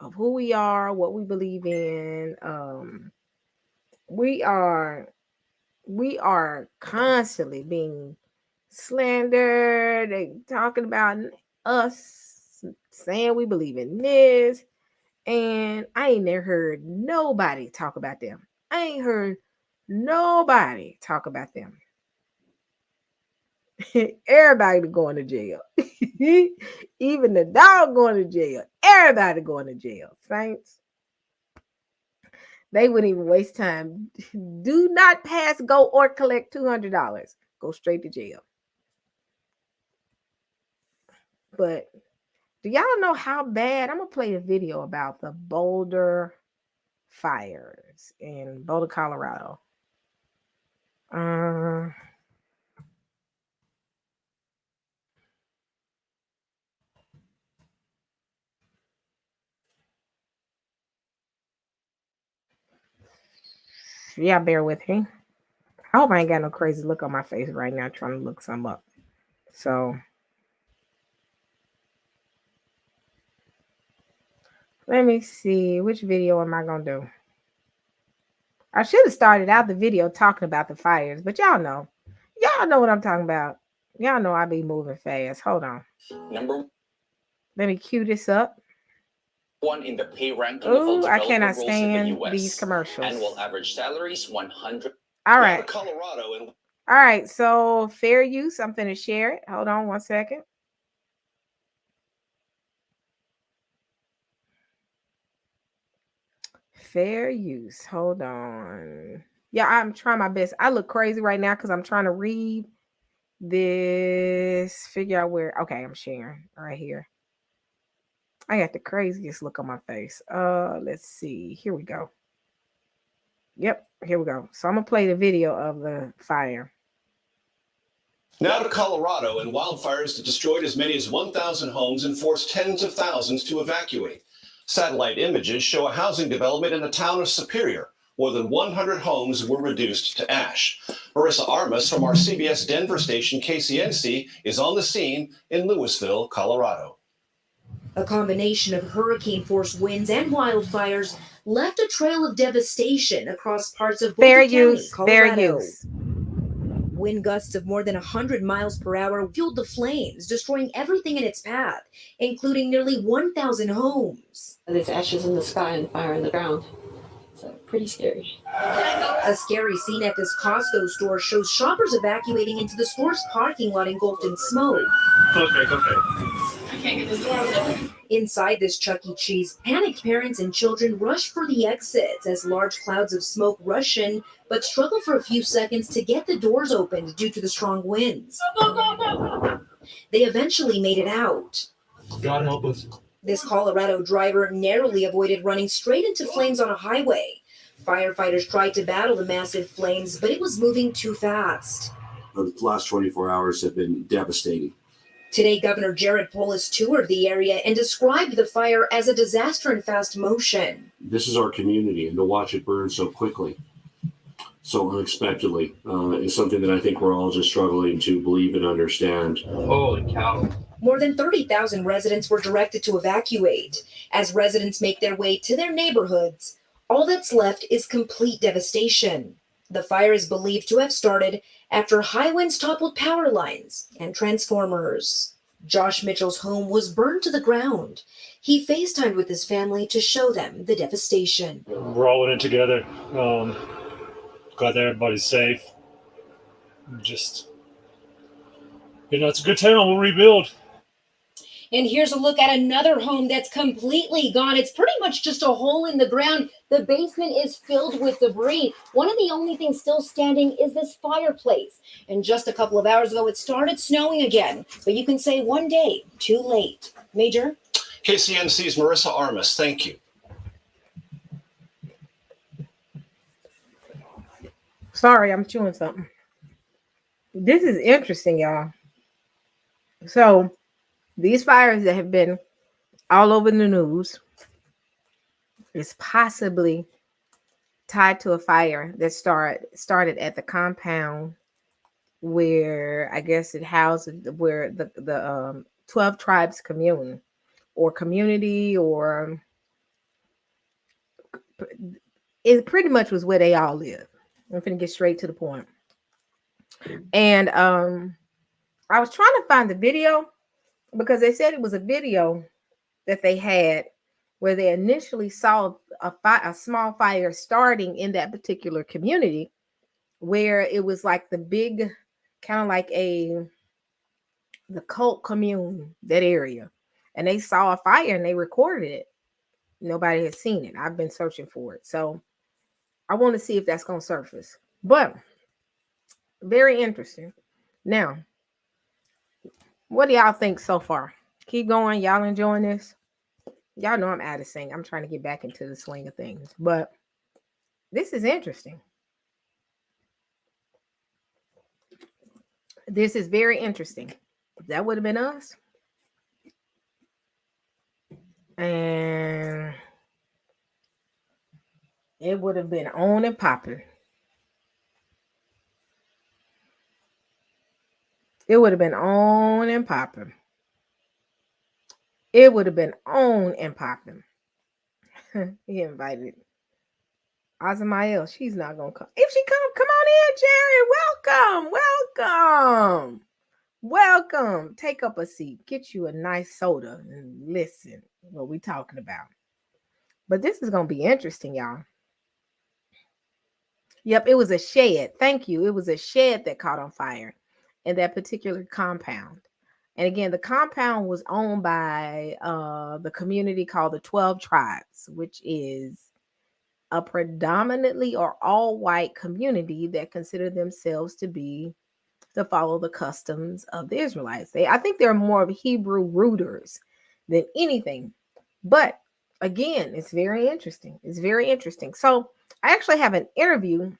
of who we are, what we believe in, we are constantly being slandered. They talking about us, saying we believe in this, and I ain't never heard nobody talk about them. I ain't heard nobody talk about them. Everybody going to jail. Even the dog going to jail. Everybody going to jail. Saints. They wouldn't even waste time. Do not pass, go, or collect $200. Go straight to jail. But do y'all know how bad? I'm going to play a video about the Boulder fires in Boulder, Colorado. Yeah, bear with me. I hope I ain't got no crazy look on my face right now trying to look some up. So let me see. Which video am I going to do? I should have started out the video talking about the fires, but y'all know what I'm talking about. Y'all know I be moving fast. Hold on. Let me cue this up. One in the pay ranking Ooh, of I developer roles cannot in the stand US. these commercials. Annual average salaries 100. All right. Colorado and All right. So fair use. I'm finna share it. Hold on 1 second. Fair use. Hold on. Yeah, I'm trying my best. I look crazy right now because I'm trying to read this. Figure out where. Okay, I'm sharing right here. I got the craziest look on my face. Let's see. Here we go. Yep, here we go. So I'm gonna play the video of the fire. Now to Colorado and wildfires that destroyed as many as 1,000 homes and forced tens of thousands to evacuate. Satellite images show a housing development in the town of Superior. More than 100 homes were reduced to ash. Marissa Armas from our CBS Denver station KCNC is on the scene in Louisville, Colorado. A combination of hurricane-force winds and wildfires left a trail of devastation across parts of Boulder County, Colorado. Wind gusts of more than 100 miles per hour fueled the flames, destroying everything in its path, including nearly 1,000 homes. There's ashes in the sky and fire in the ground. So pretty scary. A scary scene at this Costco store shows shoppers evacuating into the store's parking lot engulfed in smoke. Inside this Chuck E. Cheese, panicked parents and children rush for the exits as large clouds of smoke rush in, but struggle for a few seconds to get the doors opened due to the strong winds. They eventually made it out. God help us. This Colorado driver narrowly avoided running straight into flames on a highway. Firefighters tried to battle the massive flames, but it was moving too fast. The last 24 hours have been devastating. Today, Governor Jared Polis toured the area and described the fire as a disaster in fast motion. This is our community, and to watch it burn so quickly, so unexpectedly, is something that I think we're all just struggling to believe and understand. Holy cow. More than 30,000 residents were directed to evacuate. As residents make their way to their neighborhoods, all that's left is complete devastation. The fire is believed to have started after high winds toppled power lines and transformers. Josh Mitchell's home was burned to the ground. He FaceTimed with his family to show them the devastation. We're all in it together. Glad that everybody's safe. Just, it's a good town. We'll rebuild. And here's a look at another home that's completely gone. It's pretty much just a hole in the ground. The basement is filled with debris. One of the only things still standing is this fireplace. And just a couple of hours ago, it started snowing again. But you can say one day too late. Major? KCNC's Marissa Armas, thank you. Sorry, I'm chewing something. This is interesting, y'all. So these fires that have been all over the news is possibly tied to a fire that started at the compound where I guess it houses where the 12 tribes commune or community or it pretty much was where they all live. I'm finna get straight to the point. And I was trying to find the video because they said it was a video that they had where they initially saw a small fire starting in that particular community, where it was like the big, kind of like the cult commune, that area. And they saw a fire and they recorded it. Nobody has seen it. I've been searching for it. So I want to see if that's going to surface. But very interesting. Now, what do y'all think so far? Keep going. Y'all enjoying this? Y'all know I'm out of sync. I'm trying to get back into the swing of things. But this is interesting. This is very interesting. That would have been us. And it would have been on and popping. It would have been on and popping. It would have been on and popping. He invited Azamael. She's not going to come. If she come on in, Jerry. Welcome. Welcome. Take up a seat. Get you a nice soda and listen what we talking about. But this is going to be interesting, y'all. Yep, it was a shed. Thank you. It was a shed that caught on fire in that particular compound. And again, the compound was owned by the community called the 12 Tribes, which is a predominantly or all white community that consider themselves to follow the customs of the Israelites. I think they're more of Hebrew rooters than anything. But again, it's very interesting. It's very interesting. So I actually have an interview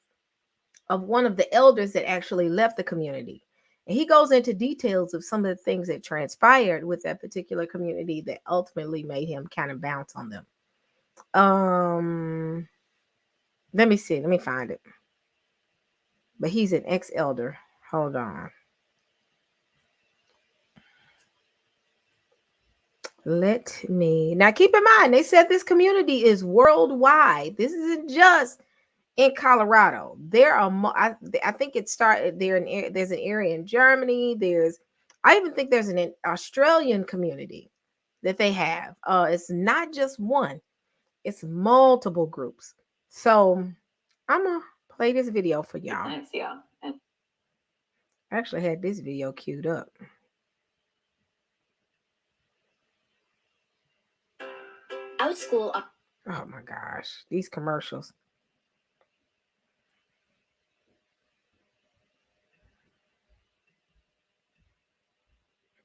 of one of the elders that actually left the community. And he goes into details of some of the things that transpired with that particular community that ultimately made him kind of bounce on them. Let me see. Let me find it. But he's an ex-elder. Hold on. Now keep in mind, they said this community is worldwide. This isn't just in Colorado. There are I think it started there. There's an area in Germany. I even think there's an Australian community that they have. It's not just one. It's multiple groups. So I'm gonna play this video for y'all. Thanks, yeah. I actually had this video queued up. Outschool. Oh my gosh, these commercials.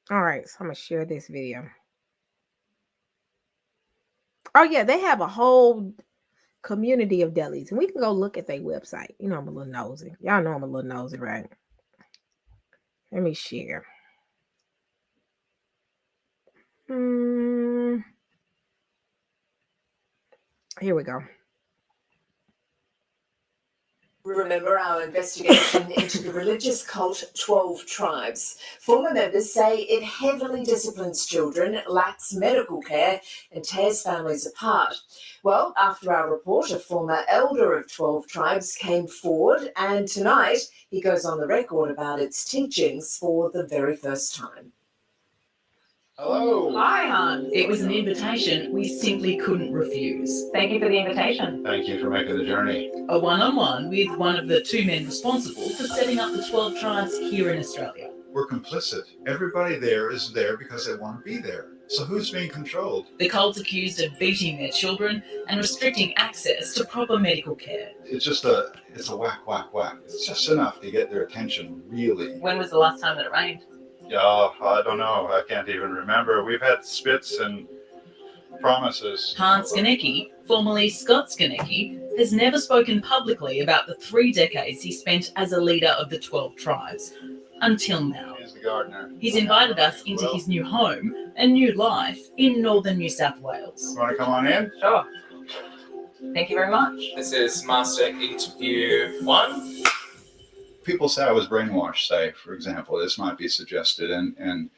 All right, so I'm gonna share this video. Oh yeah, they have a whole community of delis, and we can go look at their website. You know I'm a little nosy. Y'all know I'm a little nosy, right? Let me share. Here we go. Remember our investigation into the religious cult 12 Tribes. Former members say it heavily disciplines children, lacks medical care, and tears families apart. Well, after our report, a former elder of 12 Tribes came forward, and tonight he goes on the record about its teachings for the very first time. Hello. Hi, Hans. It was an invitation we simply couldn't refuse. Thank you for the invitation. Thank you for making the journey. A one-on-one with one of the two men responsible for setting up the 12 Tribes here in Australia. We're complicit. Everybody there is there because they want to be there. So who's being controlled? The cult's accused of beating their children and restricting access to proper medical care. It's a whack, whack, whack. It's just enough to get their attention, really. When was the last time that it rained? Yeah, I don't know. I can't even remember. We've had spits and promises. Hans Ganecki, formerly Scott Ganecki, has never spoken publicly about the 3 decades he spent as a leader of the 12 Tribes. Until now. He's the gardener. He's invited us into his new home and new life in northern New South Wales. You want to come on in? Sure. Thank you very much. This is Master Interview 1. People say I was brainwashed, say, for example, this might be suggested. And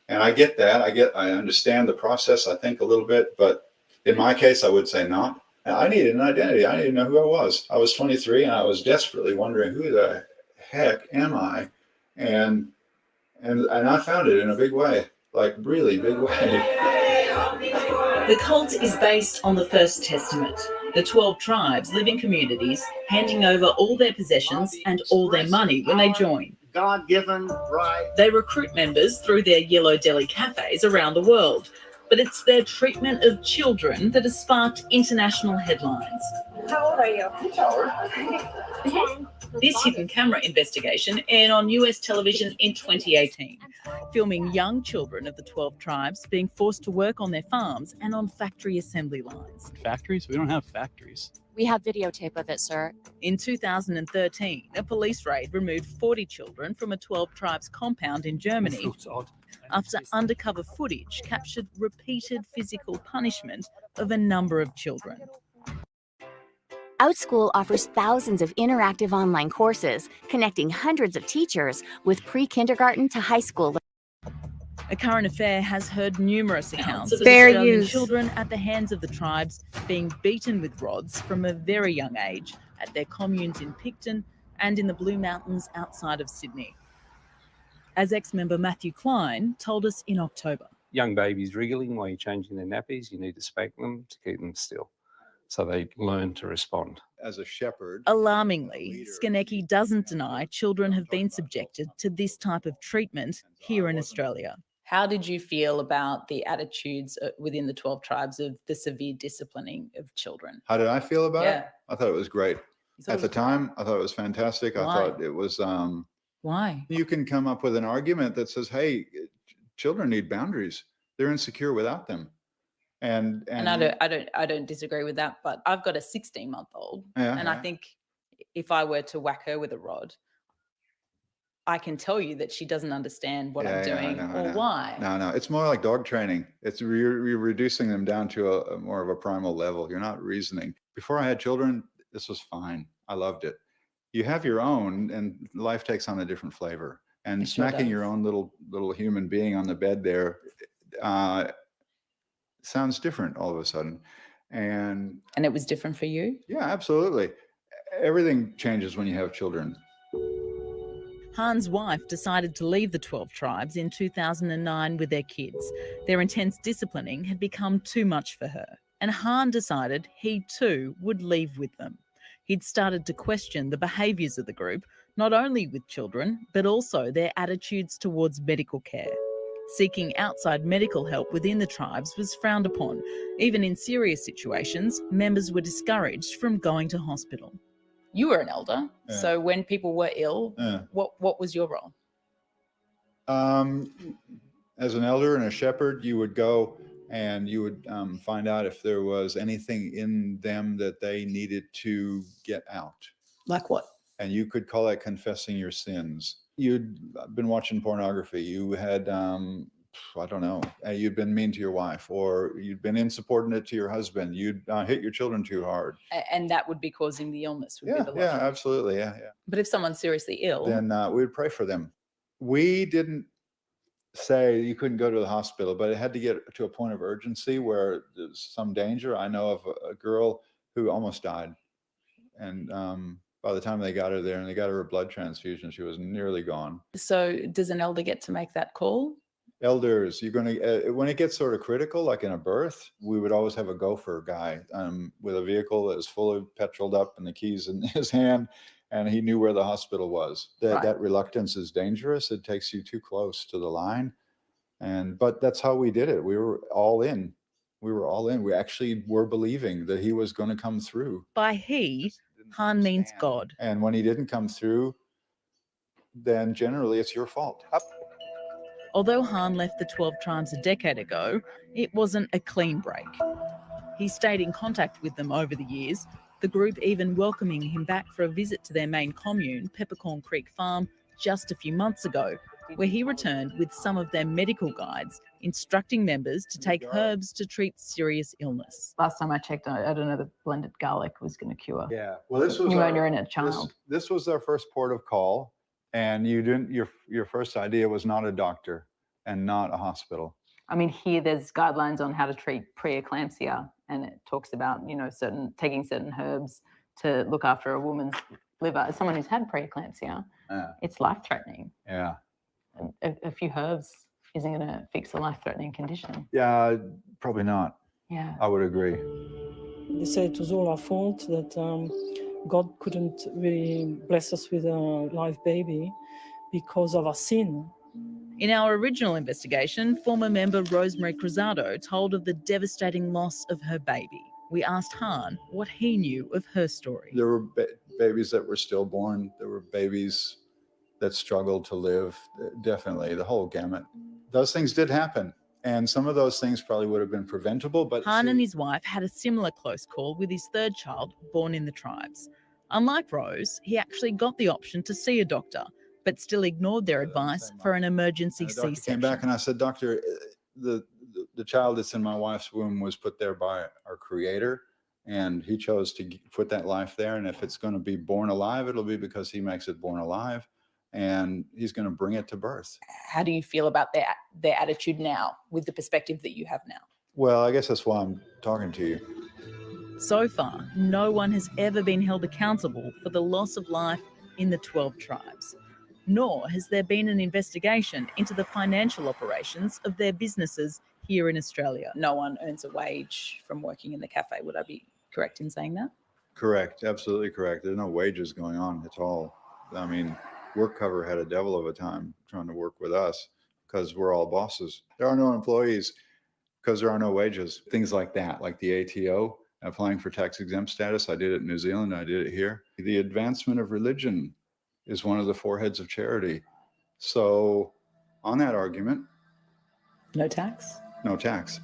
I get that. I understand the process, I think, a little bit. But in my case, I would say not. I needed an identity. I didn't know who I was. I was 23 and I was desperately wondering, who the heck am I? And I found it in a big way, like really big way. The cult is based on the First Testament. The 12 tribes live in communities, handing over all their possessions and all their money when they join. God-given right. They recruit members through their yellow deli cafes around the world, but it's their treatment of children that has sparked international headlines. How old are you? This hidden camera investigation aired on US television in 2018, filming young children of the 12 tribes being forced to work on their farms and on factory assembly lines. Factories? We don't have factories. We have videotape of it, sir. In 2013, a police raid removed 40 children from a 12 tribes compound in Germany after undercover footage captured repeated physical punishment of a number of children. OutSchool offers thousands of interactive online courses, connecting hundreds of teachers with pre-kindergarten to high school. A Current Affair has heard numerous accounts of Fair Australian use. children at the hands of the tribes being beaten with rods from a very young age at their communes in Picton and in the Blue Mountains outside of Sydney. As ex-member Matthew Klein told us in October. Young babies wriggling while you're changing their nappies, you need to spank them to keep them still, so they learn to respond. As a shepherd. Alarmingly, Skanecki doesn't deny children have been subjected to this type of treatment here in Australia. How did you feel about the attitudes within the 12 tribes of the severe disciplining of children? How did I feel about Yeah. it? I thought it was great. thought At it the was time, I thought it was fantastic. I Why? thought it was, Why? you can come up with an argument that says, hey, children need boundaries. They're insecure without them. And I don't disagree with that, but I've got a 16-month-old, Yeah, and yeah. I think if I were to whack her with a rod, I can tell you that she doesn't understand what I'm Yeah, I doing know, I or know. why. No, it's more like dog training. It's you're reducing them down to a more of a primal level. You're not reasoning. Before I had children, this was fine. I loved it. You have your own, and life takes on a different flavor. And It sure smacking does. your own little human being on the bed there sounds different all of a sudden. And it was different for you? Yeah, absolutely. Everything changes when you have children. Han's wife decided to leave the 12 tribes in 2009 with their kids. Their intense disciplining had become too much for her, and Han decided he too would leave with them. He'd started to question the behaviours of the group, not only with children, but also their attitudes towards medical care. Seeking outside medical help within the tribes was frowned upon. Even in serious situations, members were discouraged from going to hospital. You were an elder, Yeah. so when people were ill, Yeah. what was your role? As an elder and a shepherd, you would go and you would find out if there was anything in them that they needed to get out. Like what? And you could call that confessing your sins. You'd been watching pornography. You had, I don't know, you'd been mean to your wife, or you'd been insubordinate to your husband. You'd hit your children too hard. And that would be causing the illness. Would Yeah, be the yeah, logic. absolutely. Yeah. But if someone's seriously ill, Then we would pray for them. We didn't say you couldn't go to the hospital, but it had to get to a point of urgency where there's some danger. I know of a girl who almost died. And by the time they got her there and they got her a blood transfusion, she was nearly gone. so does an elder get to make that call? Elders, you're going to, when it gets sort of critical, like in a birth, we would always have a gopher guy with a vehicle that was fully petroled up and the keys in his hand, and he knew where the hospital was. That reluctance is dangerous. It takes you too close to the line. But that's how we did it. We were all in. We actually were believing that he was going to come through. By he, Han means God. And when he didn't come through, then generally it's your fault. Although Han left the 12 tribes a decade ago, it wasn't a clean break. He stayed in contact with them over the years, the group even welcoming him back for a visit to their main commune, Peppercorn Creek Farm, just a few months ago, where he returned with some of their medical guides, instructing members to take herbs to treat serious illness. Last time I checked, I don't know that blended garlic was going to cure. Yeah. Well, this was pneumonia in a child. This was our first port of call, and you didn't. Your first idea was not a doctor and not a hospital. I mean, here there's guidelines on how to treat preeclampsia, and it talks about, you know, taking certain herbs to look after a woman's liver. As someone who's had preeclampsia, it's life-threatening. Yeah. A few herbs isn't going to fix a life-threatening condition. Yeah, probably not. Yeah. I would agree. They say it was all our fault, that God couldn't really bless us with a live baby because of our sin. In our original investigation, former member Rosemary Cruzado told of the devastating loss of her baby. We asked Han what he knew of her story. There were babies that were stillborn. There were babies that struggled to live. Definitely, the whole gamut. Those things did happen. And some of those things probably would have been preventable. But Han and his wife had a similar close call with his third child born in the tribes. Unlike Rose, he actually got the option to see a doctor, but still ignored their advice for an emergency the doctor C-section. came back and I said, Doctor, the child that's in my wife's womb was put there by our Creator, and he chose to put that life there. And if it's going to be born alive, it'll be because he makes it born alive, and he's going to bring it to birth. How do you feel about their attitude now, with the perspective that you have now? Well, I guess that's why I'm talking to you. So far, no one has ever been held accountable for the loss of life in the 12 tribes, nor has there been an investigation into the financial operations of their businesses here in Australia. No one earns a wage from working in the cafe. Would I be correct in saying that? Correct. Absolutely correct. There's no wages going on at all. I mean, Workcover had a devil of a time trying to work with us because we're all bosses. There are no employees because there are no wages. Things like that, like the ATO, applying for tax exempt status. I did it in New Zealand. I did it here. The advancement of religion is one of the four heads of charity. So on that argument, no tax? No tax.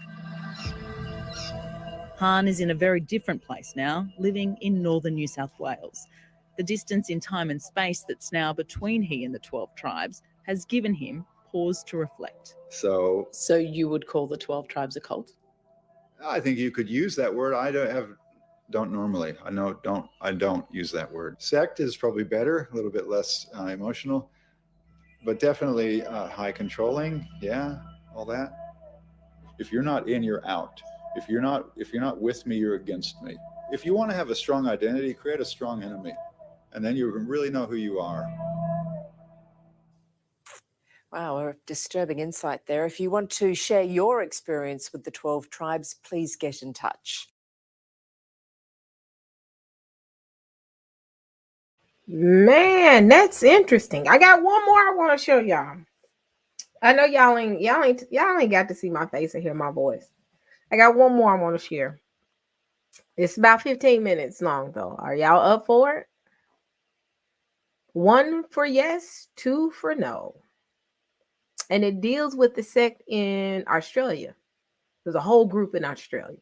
Han is in a very different place now, living in northern New South Wales. The distance in time and space that's now between he and the 12 tribes has given him pause to reflect. So you would call the 12 tribes a cult? I think you could use that word. I don't normally. I don't use that word. Sect is probably better, a little bit less emotional, but definitely high controlling. Yeah, all that. If you're not in, you're out. If you're not with me, you're against me. If you want to have a strong identity, create a strong enemy, and then you really know who you are. Wow, a disturbing insight there. If you want to share your experience with the 12 tribes, please get in touch. Man, that's interesting. I got one more I want to show y'all. I know y'all ain't got to see my face and hear my voice. I got one more I want to share. It's about 15 minutes long though. Are y'all up for it? 1 for yes, 2 for no. And it deals with the sect in Australia. There's a whole group in Australia.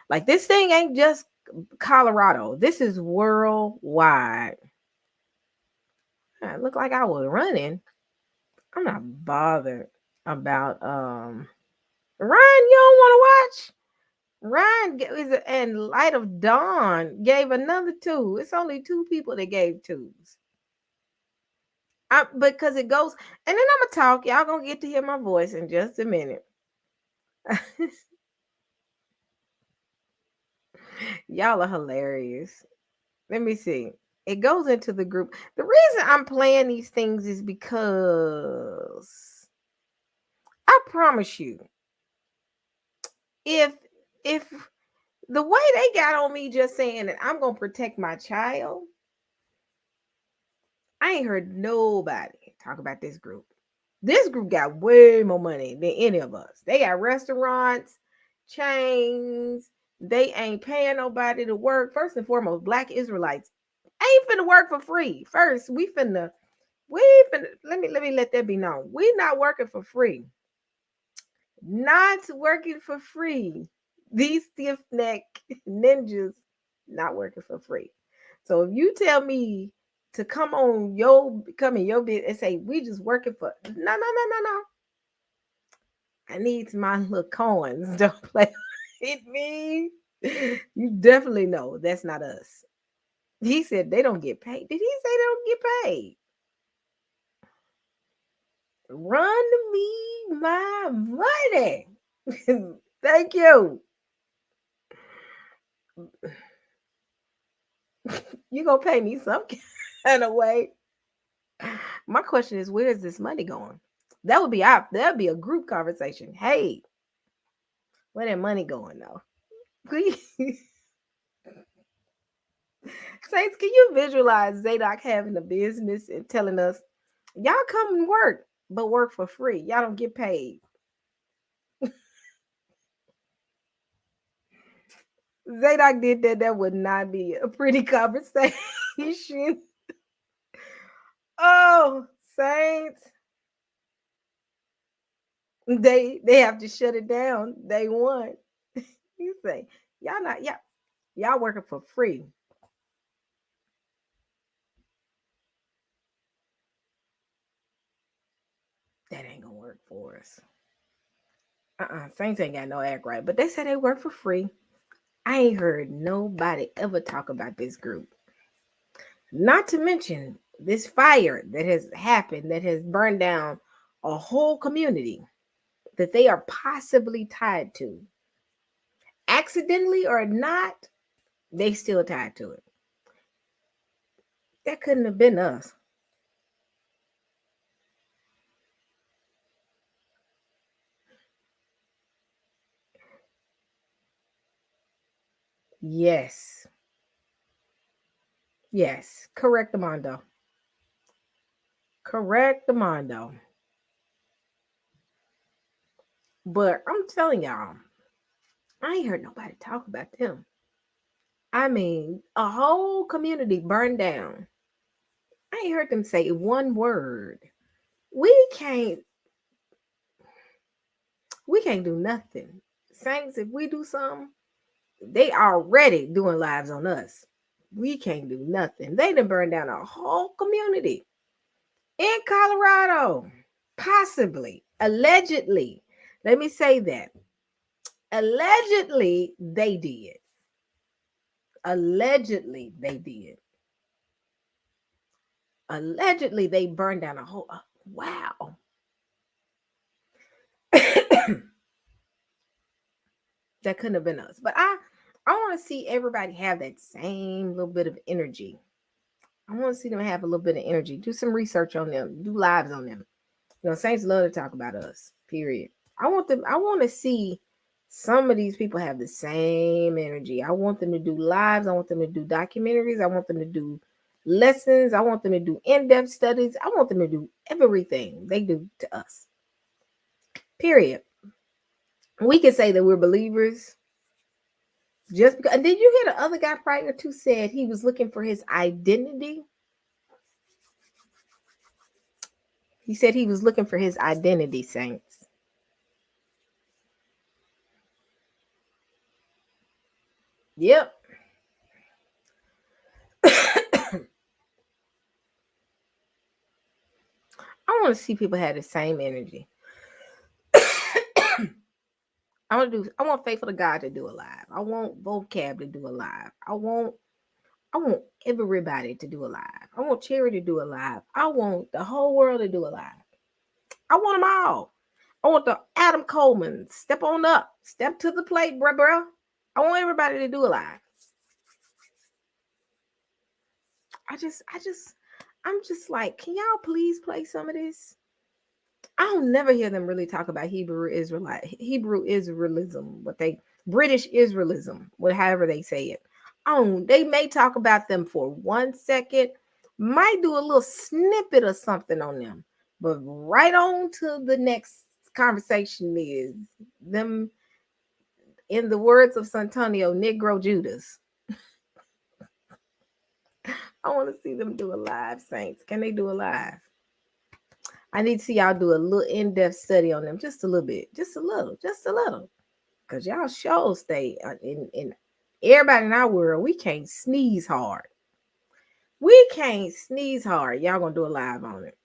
Like, this thing ain't just Colorado. This is worldwide. It looked like I was running. I'm not bothered about Ryan, you don't want to watch? Ryan and Light of Dawn gave another 2. It's only 2 people that gave 2s. Because it goes, and then I'm gonna talk. Y'all gonna get to hear my voice in just a minute. Y'all are hilarious. Let me see. It goes into the group. The reason I'm playing these things is because I promise you, if the way they got on me just saying that I'm gonna protect my child, I ain't heard nobody talk about this group. This group got way more money than any of us. They got restaurants, chains. They ain't paying nobody to work. First and foremost, Black Israelites ain't finna work for free. First, let me let that be known. We not working for free. Not working for free. These stiff-neck ninjas not working for free. So if you tell me to come in your business and say we just working for no. I need my little coins. Don't play with me. You definitely know that's not us. He said they don't get paid. Did he say they don't get paid? Run me my money. Thank you. You gonna pay me some kind of way. My question is, where is this money going? That'd be a group conversation. Hey, where that money going though? Please. Saints, can you visualize Zadok having a business and telling us, y'all come and work, but work for free. Y'all don't get paid. Zadok did that. That would not be a pretty conversation. Oh, Saints. They have to shut it down. Day one. You say, y'all working for free. That ain't gonna work for us. Saints ain't got no act right, but they say they work for free. I ain't heard nobody ever talk about this group. Not to mention this fire that has happened, that has burned down a whole community that they are possibly tied to. Accidentally or not, they still tied to it. That couldn't have been us. Yes. Yes. Correct, Amando. Correct, Amando. But I'm telling y'all, I ain't heard nobody talk about them. I mean, a whole community burned down. I ain't heard them say one word. We can't do nothing. Saints, if we do something, they already doing lives on us. We can't do nothing. They done burned down a whole community in Colorado. Possibly, allegedly. Let me say that. Allegedly, they did. Allegedly, they did. Allegedly, they burned down a whole. Wow. That couldn't have been us. But I want to see everybody have that same little bit of energy. I want to see them have a little bit of energy. Do some research on them. Do lives on them. You know, Saints love to talk about us. Period. I want to see some of these people have the same energy. I want them to do lives. I want them to do documentaries. I want them to do lessons. I want them to do in-depth studies. I want them to do everything they do to us. Period. We can say that we're believers just because. And did you hear the other guy prior to said he was looking for his identity? He said he was looking for his identity, Saints. Yep. I want to see people have the same energy. I want Faithful to God to do a live. I want Vocab to do a live. I want everybody to do a live. I want Cherry to do a live. I want the whole world to do a live. I want them all. I want the Adam Coleman. Step on up. Step to the plate, bruh. I want everybody to do a live. I'm just like, can y'all please play some of this? I don't never hear them really talk about Hebrew Israelism, British Israelism, however they say it. They may talk about them for 1 second, might do a little snippet or something on them, but right on to the next conversation is them, in the words of Santonio, Negro Judas. I want to see them do a live, Saints. Can they do a live? I need to see y'all do a little in-depth study on them, just a little bit, just a little, because y'all shows stay in everybody in our world. We can't sneeze hard. Y'all gonna do a live on it.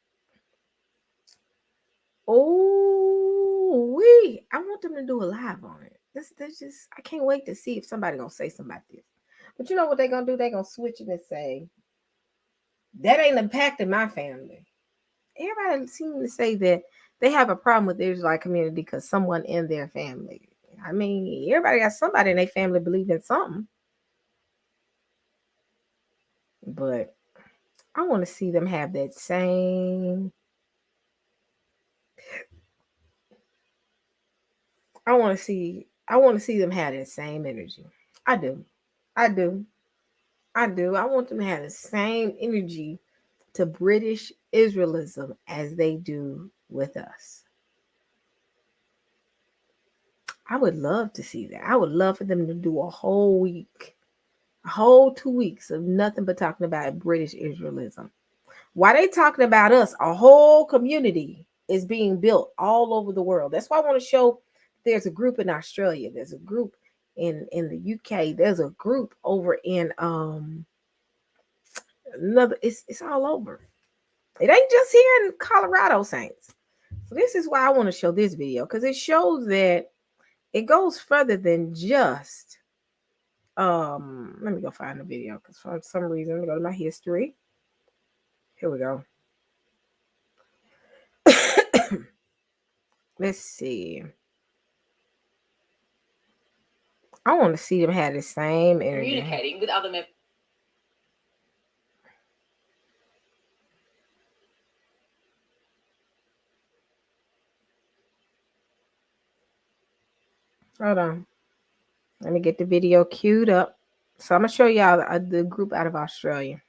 Oh, I want them to do a live on it. That's just, I can't wait to see if somebody gonna say something about this. But you know what they're gonna do? They're gonna switch it and say, that ain't impacting my family. everybody seems to say that they have a problem with the Israelite community because someone in their family. I mean, everybody got somebody in their family believe in something. But I want to see them have that same. I want to see them have that same energy. I do. I want them to have the same energy to British Israelism as they do with us. I would love to see that. I would love for them to do a whole week, a whole 2 weeks of nothing but talking about British Israelism. While they talking about us, a whole community is being built all over the world. That's why I want to show there's a group in Australia. There's a group in the UK. There's a group over in another. It's all over. It ain't just here in Colorado, Saints. So this is why I want to show this video, because it shows that it goes further than just let me go find the video, because for some reason, let me go to my history. Here we go. Let's see. I want to see them have the same energy. Communicating with other members. Hold on. Let me get the video queued up. So I'm going to show y'all the group out of Australia.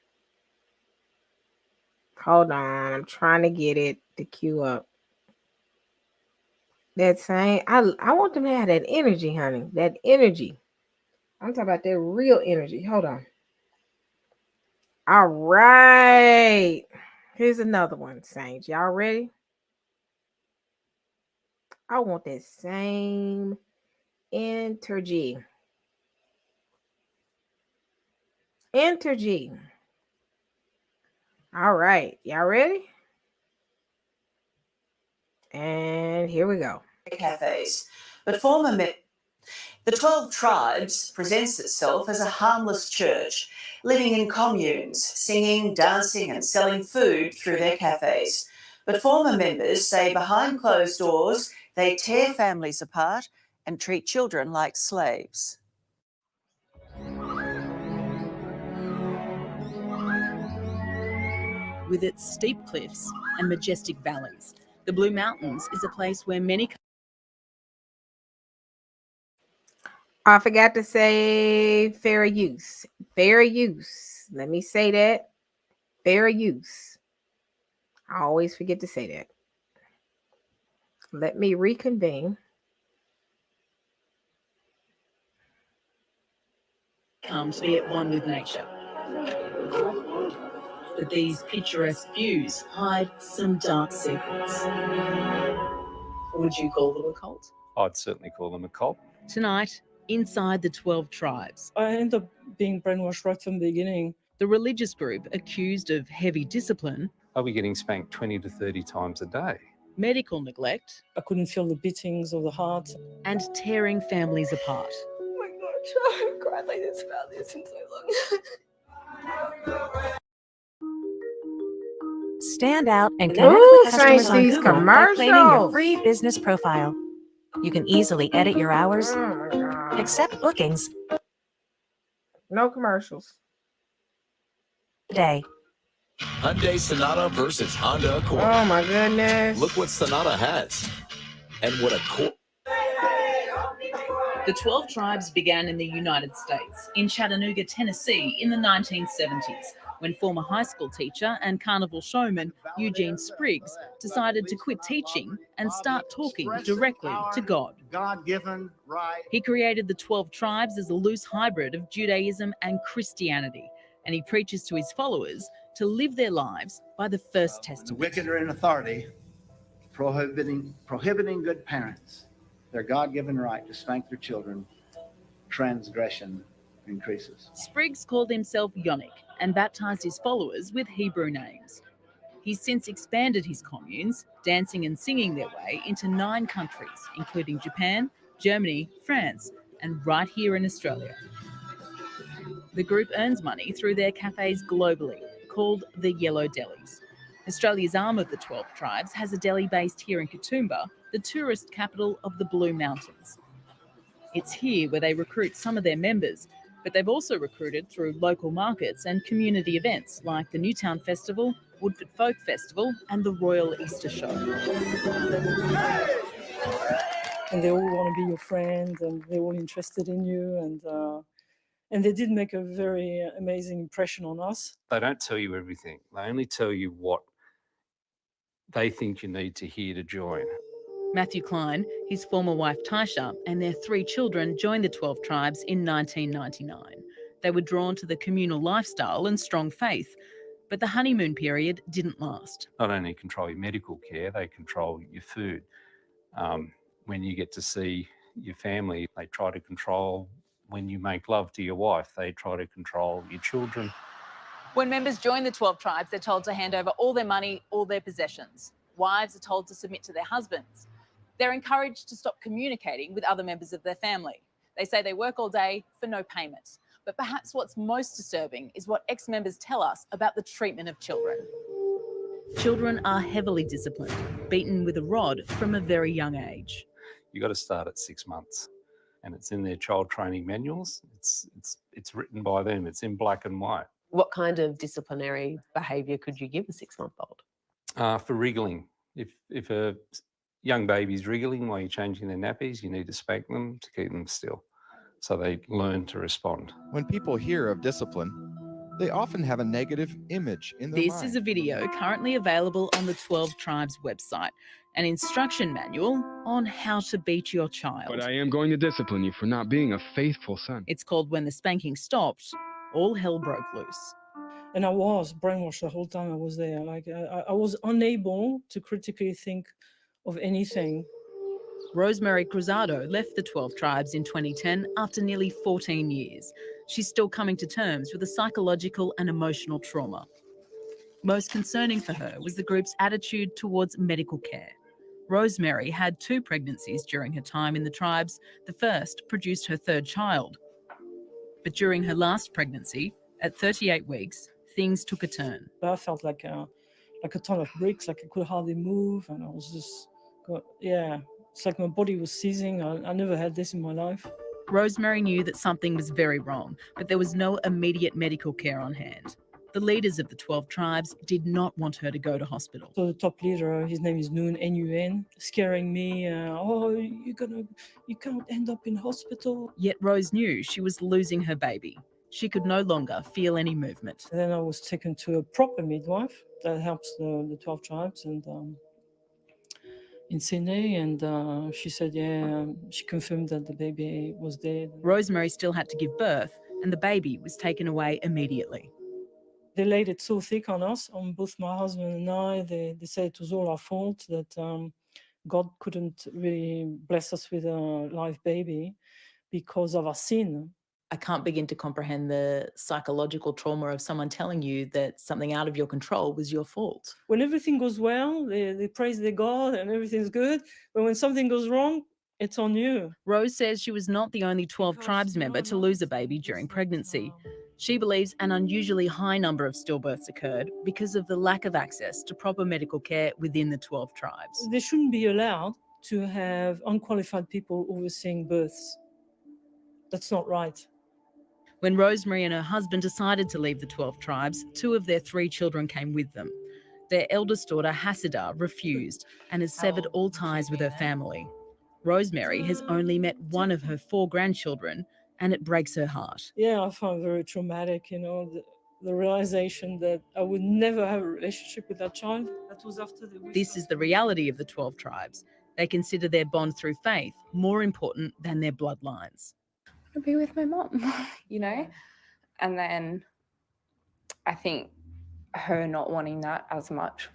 Hold on. I'm trying to get it to queue up. That same, I want them to have that energy, honey. That energy. I'm talking about that real energy. Hold on. All right. Here's another one, Saints. Y'all ready? I want that same energy. Energy. All right. Y'all ready? And here we go. Cafes. But the 12 Tribes presents itself as a harmless church, living in communes, singing, dancing and selling food through their cafes. But former members say behind closed doors they tear families apart and treat children like slaves. With its steep cliffs and majestic valleys, the Blue Mountains is a place where many. I forgot to say fair use. Fair use. Let me say that. Fair use. I always forget to say that. Let me reconvene. Come to be at one with nature. But these picturesque views hide some dark secrets. Would you call them a cult? I'd certainly call them a cult. Tonight, inside the 12 Tribes. I ended up being brainwashed right from the beginning. The religious group accused of heavy discipline. I'll be getting spanked 20 to 30 times a day. Medical neglect. I couldn't feel the beatings of the heart. And tearing families apart. Oh my God, I haven't cried like this about this in so long. Stand out and connect with customers on Google by claiming your free business profile. You can easily edit your hours, accept bookings. No commercials. Today. Hyundai Sonata versus Honda Accord. Oh my goodness. Look what Sonata has. And what Accord. The 12 Tribes began in the United States, in Chattanooga, Tennessee, in the 1970s, when former high school teacher and carnival showman Eugene Spriggs decided to quit teaching and start talking directly to God. God-given right. He created the 12 Tribes as a loose hybrid of Judaism and Christianity, and he preaches to his followers to live their lives by the First Testament. The wicked are in authority, prohibiting good parents their God-given right to spank their children. Transgression increases. Spriggs called himself Yonick and baptized his followers with Hebrew names. He's since expanded his communes, dancing and singing their way into 9 countries, including Japan, Germany, France, and right here in Australia. The group earns money through their cafes globally, called the Yellow Delis. Australia's arm of the 12 Tribes has a deli based here in Katoomba, the tourist capital of the Blue Mountains. It's here where they recruit some of their members, but they've also recruited through local markets and community events like the Newtown Festival, Woodford Folk Festival and the Royal Easter Show. And they all want to be your friend, and they're all interested in you, and they did make a very amazing impression on us. They don't tell you everything. They only tell you what they think you need to hear to join. Matthew Klein, his former wife Taisha, and their 3 children joined the 12 Tribes in 1999. They were drawn to the communal lifestyle and strong faith, but the honeymoon period didn't last. Not only control your medical care, they control your food. When you get to see your family, they try to control when you make love to your wife. They try to control your children. When members join the 12 Tribes, they're told to hand over all their money, all their possessions. Wives are told to submit to their husbands. They're encouraged to stop communicating with other members of their family. They say they work all day for no payment. But perhaps what's most disturbing is what ex-members tell us about the treatment of children. Children are heavily disciplined, beaten with a rod from a very young age. You got to start at 6 months, and it's in their child training manuals. It's written by them. It's in black and white. What kind of disciplinary behaviour could you give a 6-month-old? For wriggling. If a young baby's wriggling while you're changing their nappies, you need to spank them to keep them still, so they learn to respond. When people hear of discipline, they often have a negative image in their mind. This is a video currently available on the 12 Tribes website, an instruction manual on how to beat your child. But I am going to discipline you for not being a faithful son. It's called When the Spanking Stopped, All Hell Broke Loose. And I was brainwashed the whole time I was there. Like I was unable to critically think of anything. Rosemary Cruzado left the 12 Tribes in 2010 after nearly 14 years. She's still coming to terms with the psychological and emotional trauma. Most concerning for her was the group's attitude towards medical care. Rosemary had 2 pregnancies during her time in the Tribes. The first produced her 3rd child. But during her last pregnancy, at 38 weeks, things took a turn. I felt like a ton of bricks, like I could hardly move, and I was just, it's like my body was seizing. I never had this in my life. Rosemary knew that something was very wrong, but there was no immediate medical care on hand. The leaders of the 12 Tribes did not want her to go to hospital. So the top leader, his name is Noon, N-U-N, scaring me, you can't end up in hospital. Yet Rose knew she was losing her baby. She could no longer feel any movement. And then I was taken to a proper midwife that helps the 12 Tribes and in Sydney, and she said, she confirmed that the baby was dead. Rosemary still had to give birth, and the baby was taken away immediately. They laid it so thick on us, on both my husband and I. They said it was all our fault, that God couldn't really bless us with a live baby because of our sin. I can't begin to comprehend the psychological trauma of someone telling you that something out of your control was your fault. When everything goes well, they praise their God and everything's good. But when something goes wrong, it's on you. Rose says she was not the only 12 Tribes member to lose a baby during pregnancy. She believes an unusually high number of stillbirths occurred because of the lack of access to proper medical care within the 12 Tribes. They shouldn't be allowed to have unqualified people overseeing births. That's not right. When Rosemary and her husband decided to leave the 12 Tribes, 2 of their 3 children came with them. Their eldest daughter, Hasidah, refused and has severed all ties with her family. Rosemary has only met 1 of her 4 grandchildren, and it breaks her heart. Yeah, I found it very traumatic, the realization that I would never have a relationship with that child. That was after the wish. This is the reality of the 12 Tribes. They consider their bond through faith more important than their bloodlines. To be with my mom, and then I think her not wanting that as much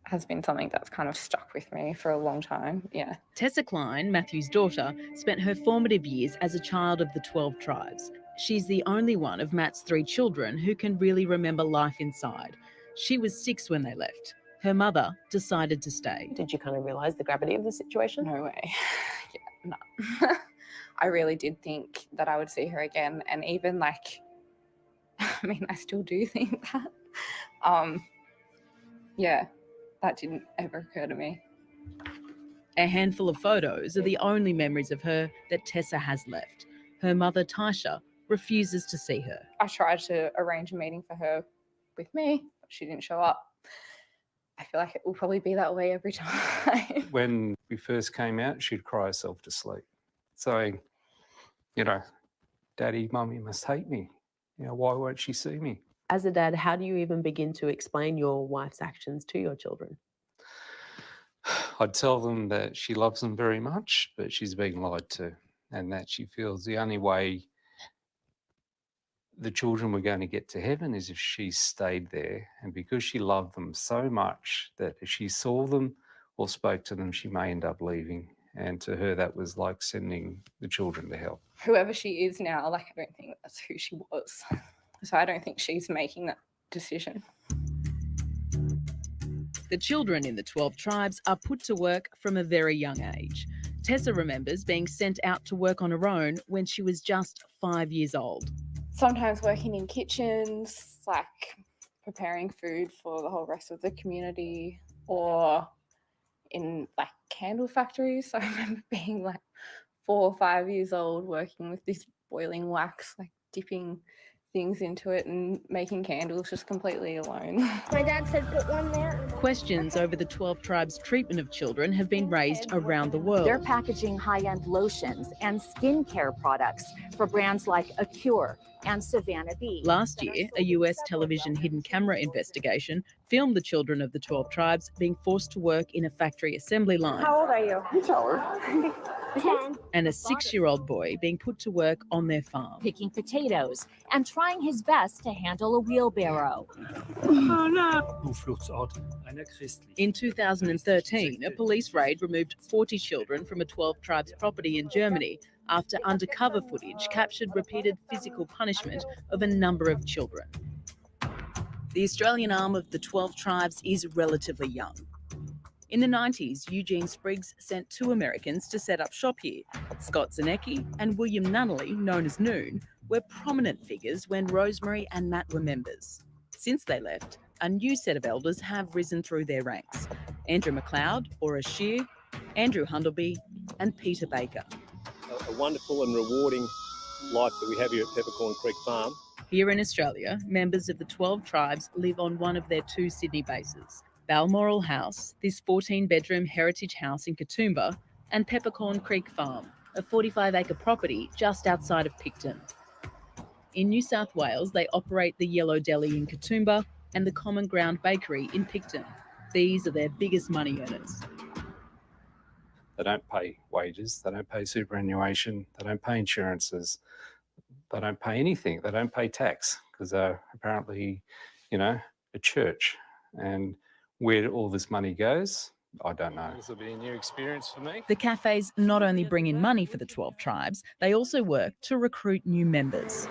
has been something that's kind of stuck with me for a long time. Tessa Klein, Matthew's daughter, spent her formative years as a child of the 12 Tribes. She's the only one of Matt's 3 children who can really remember life inside. She was 6 when they left. Her mother decided to stay. Did you kind of realise the gravity of the situation? No way. No. I really did think that I would see her again, and even I still do think that. yeah, that didn't ever occur to me. A handful of photos are the only memories of her that Tessa has left. Her mother, Tasha, refuses to see her. I tried to arrange a meeting for her with me, but she didn't show up. I feel like it will probably be that way every time. When we first came out, she'd cry herself to sleep, saying, Daddy, Mummy must hate me. Why won't she see me? As a dad, how do you even begin to explain your wife's actions to your children? I'd tell them that she loves them very much, but she's being lied to, and that she feels the only way the children were going to get to heaven is if she stayed there. And because she loved them so much that if she saw them or spoke to them, she may end up leaving. And to her, that was like sending the children to hell. Whoever she is now, I don't think that's who she was. So I don't think she's making that decision. The children in the 12 tribes are put to work from a very young age. Tessa remembers being sent out to work on her own when she was just 5 years old. Sometimes working in kitchens, like preparing food for the whole rest of the community, or in like candle factories. So I remember being like 4 or 5 years old working with this boiling wax, like dipping things into it and making candles just completely alone. My dad said put one there. Questions over the 12 tribes' treatment of children have been raised around the world. They're packaging high-end lotions and skincare products for brands like A Cure and Savannah Bee. Last year, a US television hidden camera investigation filmed the children of the 12 tribes being forced to work in a factory assembly line. How old are you? You tell her. 10. And a 6-year-old boy being put to work on their farm. Picking potatoes and trying his best to handle a wheelbarrow. Oh no. In 2013, a police raid removed 40 children from a 12 tribes property in Germany after undercover footage captured repeated physical punishment of a number of children. The Australian arm of the 12 tribes is relatively young. In the 90s, Eugene Spriggs sent 2 Americans to set up shop here. Scott Zanecki and William Nunnally, known as Noon, were prominent figures when Rosemary and Matt were members. Since they left, a new set of elders have risen through their ranks. Andrew McLeod, Ora Shear, Andrew Hundleby and Peter Baker. A wonderful and rewarding life that we have here at Peppercorn Creek Farm. Here in Australia, members of the 12 tribes live on one of their 2 Sydney bases. Balmoral House, this 14-bedroom heritage house in Katoomba, and Peppercorn Creek Farm, a 45-acre property just outside of Picton. In New South Wales, they operate the Yellow Deli in Katoomba and the Common Ground Bakery in Picton. These are their biggest money earners. They don't pay wages, they don't pay superannuation, they don't pay insurances, they don't pay anything, they don't pay tax because they're apparently, a church. And where all this money goes, I don't know. This will be a new experience for me. The cafes not only bring in money for the 12 tribes, they also work to recruit new members.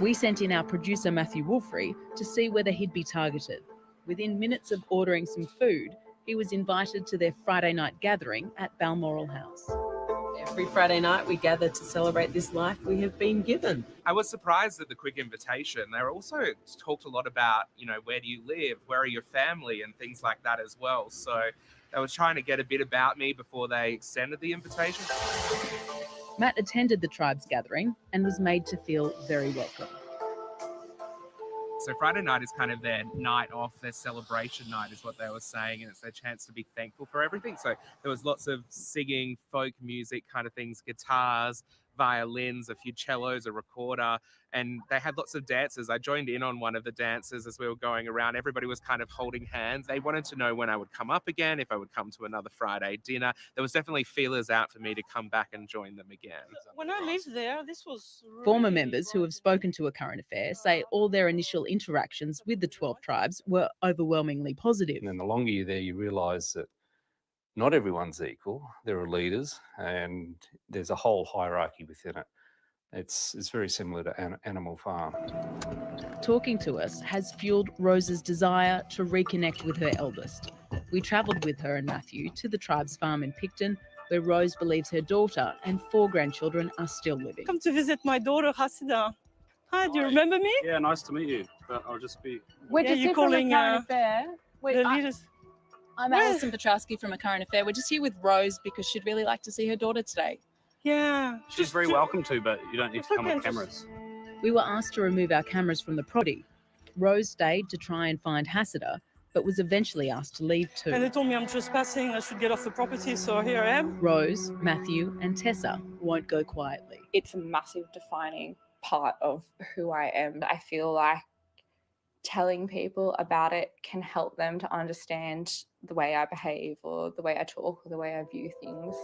We sent in our producer Matthew Wolfrey to see whether he'd be targeted. Within minutes of ordering some food, he was invited to their Friday night gathering at Balmoral House. Every Friday night we gather to celebrate this life we have been given. I was surprised at the quick invitation. They were also talked a lot about, where do you live? Where are your family? And things like that as well. So they were trying to get a bit about me before they extended the invitation. Matt attended the tribe's gathering and was made to feel very welcome. So Friday night is kind of their night off, their celebration night is what they were saying, and it's their chance to be thankful for everything. So there was lots of singing, folk music kind of things, guitars, violins, a few cellos, a recorder, and they had lots of dances. I joined in on one of the dances as we were going around. Everybody was kind of holding hands. They wanted to know when I would come up again, if I would come to another Friday dinner. There was definitely feelers out for me to come back and join them again. When I lived there, this was really Former members who have spoken to A Current Affair say all their initial interactions with the 12 tribes were overwhelmingly positive. And then the longer you're there, you realise that not everyone's equal. There are leaders and there's a whole hierarchy within it. It's very similar to Animal Farm. Talking to us has fueled Rose's desire to reconnect with her eldest. We travelled with her and Matthew to the tribe's farm in Picton, where Rose believes her daughter and 4 grandchildren are still living. come to visit my daughter Hasida. Hi, do you remember me? Yeah, nice to meet you. But I'll just be. We're just calling Current Affair. The leaders. I'm Where? Alison Petrowski from A Current Affair. We're just here with Rose because she'd really like to see her daughter today. Yeah. She's very welcome to, but you don't need to come with cameras. We were asked to remove our cameras from the property. Rose stayed to try and find Hassida, but was eventually asked to leave too. And they told me I'm trespassing, I should get off the property, so here I am. Rose, Matthew, and Tessa won't go quietly. It's a massive defining part of who I am. I feel like telling people about it can help them to understand the way I behave or the way I talk or the way I view things.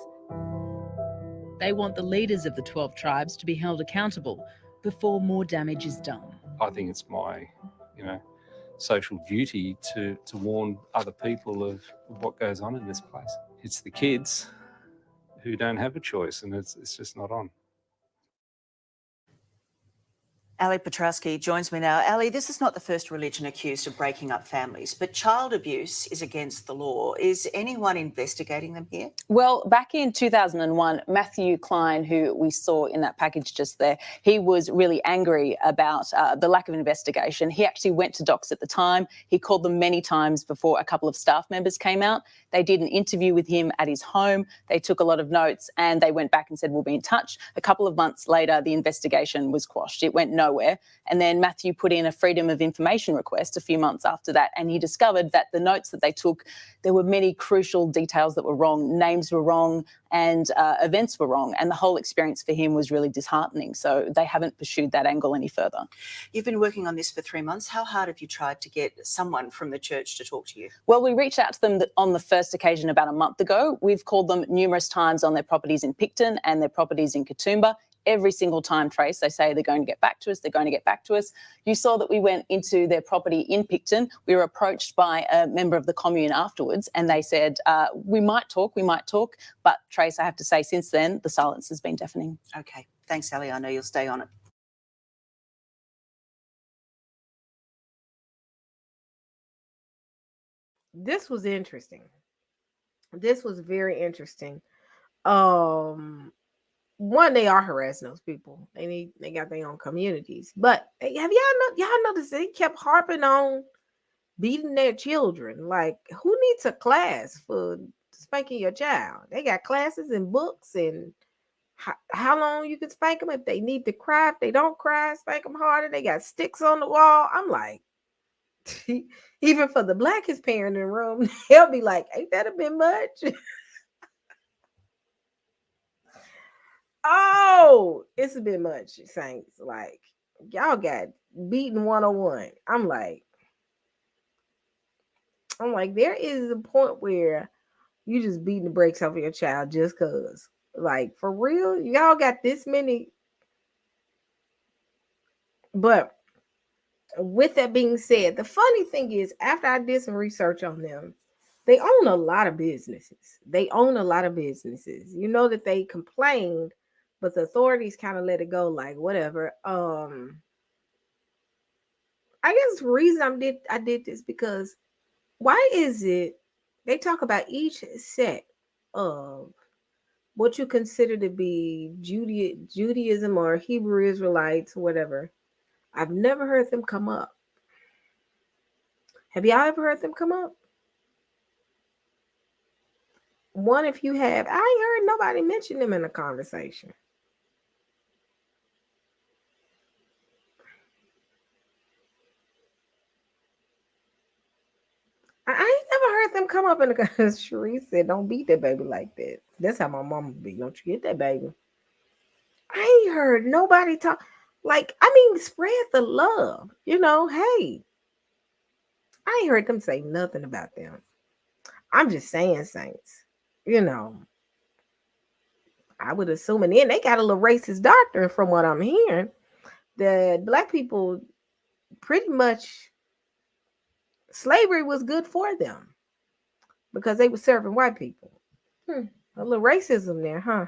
They want the leaders of the 12 tribes to be held accountable before more damage is done. I think it's my, social duty to warn other people of what goes on in this place. It's the kids who don't have a choice, and it's just not on. Ali Petrowski joins me now. Ali, this is not the first religion accused of breaking up families, but child abuse is against the law. Is anyone investigating them here? Well, back in 2001, Matthew Klein, who we saw in that package just there, he was really angry about the lack of investigation. He actually went to Docs at the time. He called them many times before a couple of staff members came out. They did an interview with him at his home. They took a lot of notes and they went back and said, we'll be in touch. A couple of months later, the investigation was quashed. It went nowhere. And then Matthew put in a Freedom of Information request a few months after that, and he discovered that the notes that they took, there were many crucial details that were wrong. Names were wrong and events were wrong. And the whole experience for him was really disheartening. So they haven't pursued that angle any further. You've been working on this for 3 months. How hard have you tried to get someone from the church to talk to you? Well, we reached out to them on the first occasion about a month ago. We've called them numerous times on their properties in Picton and their properties in Katoomba. Every single time, Trace, they say they're going to get back to us, they're going to get back to us. You saw that we went into their property in Picton. We were approached by a member of the commune afterwards and they said, we might talk. But Trace, I have to say, since then, the silence has been deafening. Okay. Thanks, Ali. I know you'll stay on it. This was interesting. This was very interesting. One, they are harassing those people. They got their own communities. But have y'all noticed they kept harping on beating their children? Like, who needs a class for spanking your child? They got classes and books and how long you can spank them if they need to cry. If they don't cry, spank them harder. They got sticks on the wall. I'm like, even for the blackest parent in the room, they'll be like, ain't that a bit much? Oh, it's a bit much, Saints. Like, y'all got beaten 101. I'm like, there is a point where you just beating the brakes off of your child just cause. Like, for real, y'all got this many. But with that being said, the funny thing is, after I did some research on them, they own a lot of businesses. You know that they complained, but the authorities kind of let it go, like, whatever. I guess the reason I did this because why is it they talk about each set of what you consider to be Judaism or Hebrew Israelites, whatever. I've never heard them come up. Have y'all ever heard them come up? One, if you have, I ain't heard nobody mention them in a conversation. I ain't never heard them come up in a Cherie said, don't beat that baby like that. That's how my mama be. Don't you get that baby. I ain't heard nobody talk. Like, I mean, spread the love. You know, hey. I ain't heard them say nothing about them. I'm just saying, Saints. You know, I would assume, and then they got a little racist doctrine from what I'm hearing, that black people pretty much slavery was good for them because they were serving white people. A little racism there, huh?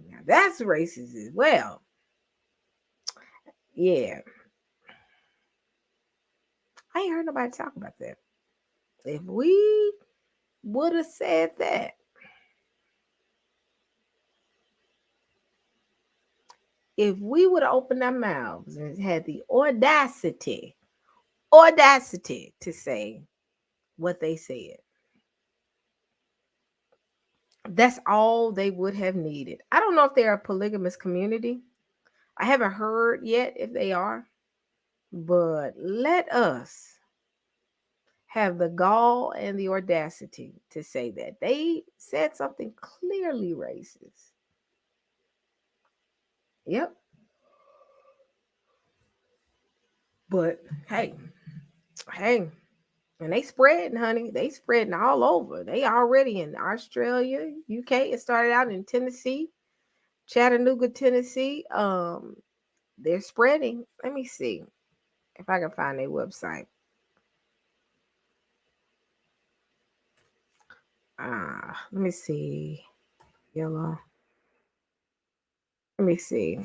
Now that's racist as well. Yeah. I ain't heard nobody talk about that. If we would have said that, if we would have opened our mouths and had the audacity audacity to say what they said. That's all they would have needed. I don't know if they're a polygamous community. I haven't heard yet if they are. But let us have the gall and the audacity to say that. They said something clearly racist. Yep. But hey, and they spreading, honey. They spreading all over. They already in Australia, UK. It started out in Tennessee, Chattanooga, Tennessee. They're spreading. Let me see if I can find their website. Let me see. Yellow. Let me see.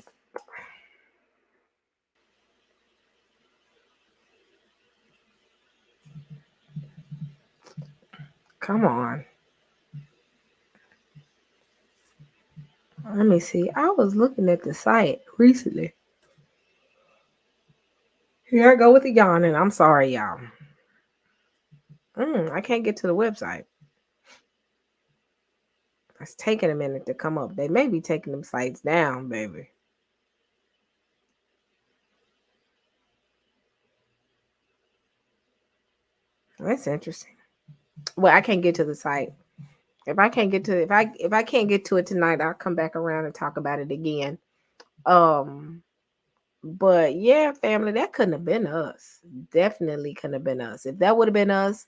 Come on. Let me see. I was looking at the site recently. Here I go with the yawning. I'm sorry, y'all. I can't get to the website. It's taking a minute to come up. They may be taking them sites down, baby. That's interesting. Well, I can't get to the site. If I can't get to if I can't get to it tonight, I'll come back around and talk about it again. But yeah, family, that couldn't have been us. Definitely couldn't have been us. If that would have been us,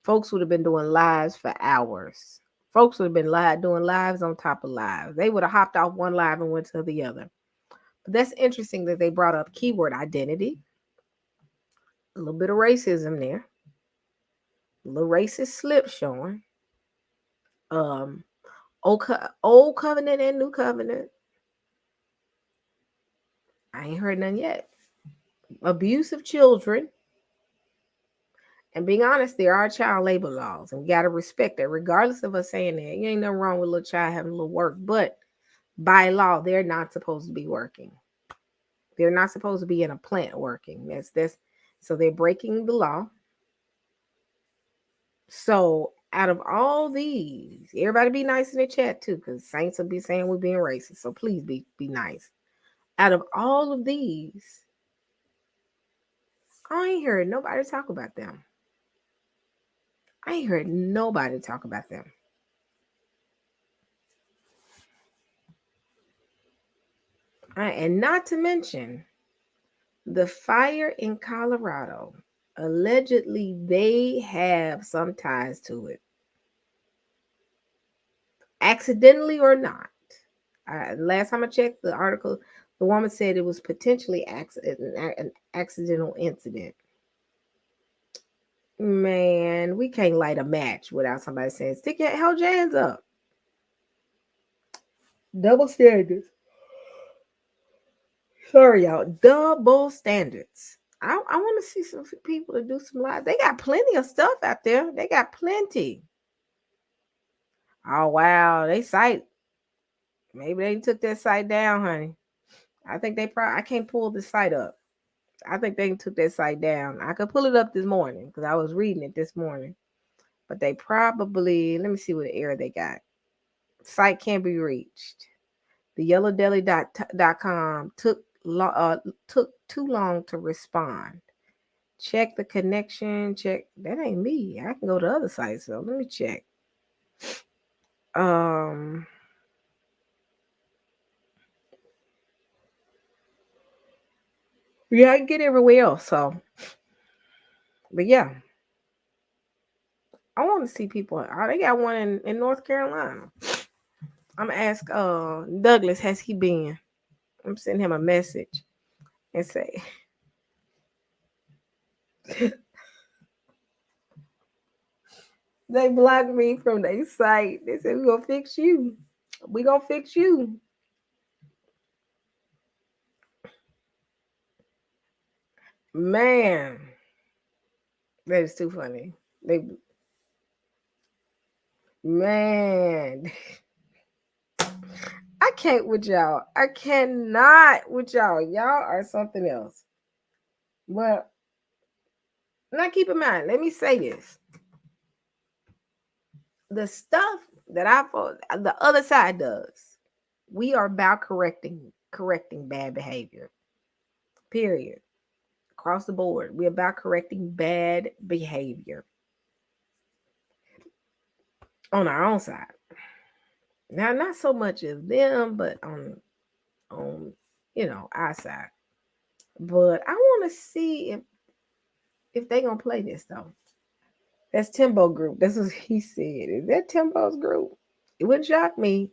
folks would have been doing lives for hours. Folks would have been doing lives on top of lives. They would have hopped off one live and went to the other. But that's interesting that they brought up keyword identity. A little bit of racism there. A little racist slip showing. Old covenant and new covenant. I ain't heard none yet. Abuse of children. And being honest, there are child labor laws, and we got to respect that, regardless of us saying that. You ain't nothing wrong with a little child having a little work, but by law, they're not supposed to be working. They're not supposed to be in a plant working. That's so they're breaking the law. So out of all these, everybody be nice in the chat too, because Saints will be saying we're being racist. So please be nice. Out of all of these, I ain't heard nobody talk about them. I ain't heard nobody talk about them. And not to mention the fire in Colorado. Allegedly, they have some ties to it. Accidentally or not. Last time I checked the article, the woman said it was potentially an accidental incident. Man, we can't light a match without somebody saying, hold your hands up. Double standards. Sorry, y'all. Double standards. I want to see some people to do some live. They got plenty of stuff out there. They got plenty. Oh, wow. They site. Maybe they took that site down, honey. I think they probably, I can't pull the site up. I think they took that site down. I could pull it up this morning because I was reading it this morning. But they probably, let me see what error they got. Site can't be reached. The yellowdeli.com took too long to respond. Check the connection. Check. That ain't me. I can go to other sites. So let me check. Yeah, I can get everywhere else. So, but yeah, I want to see people. Oh, they got one in North Carolina. I'm gonna ask Douglas, has he been? I'm sending him a message and say, they blocked me from their site. They said, we're gonna fix you. We're gonna fix you. Man, that is too funny. Man, I can't with y'all. I cannot with y'all. Y'all are something else. But Now keep in mind, let me say this. The stuff that the other side does, we are about correcting bad behavior. Period. Across the board, we're about correcting bad behavior on our own side. Now, not so much of them, but on our side. But I want to see if they gonna play this though. That's Timbo group. That's what he said. Is that Timbo's group? It wouldn't shock me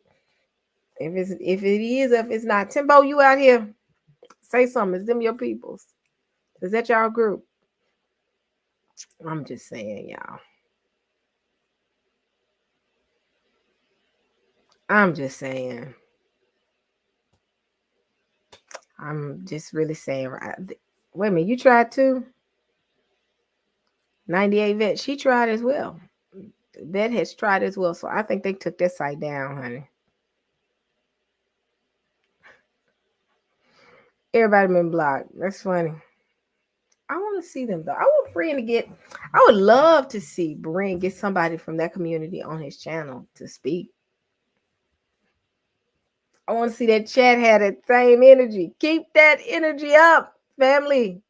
if it is. If it's not, Timbo, you out here? Say something. Is them your peoples? Is that y'all group? I'm just saying, y'all. I'm just saying. I'm just really saying. Wait a minute, you tried too? 98 Vet, she tried as well. Vet has tried as well, so I think they took that site down, honey. Everybody been blocked. That's funny. I want to see them though. I want Brian to get. I would love to see Brian get somebody from that community on his channel to speak. I want to see that chat had that same energy. Keep that energy up, family.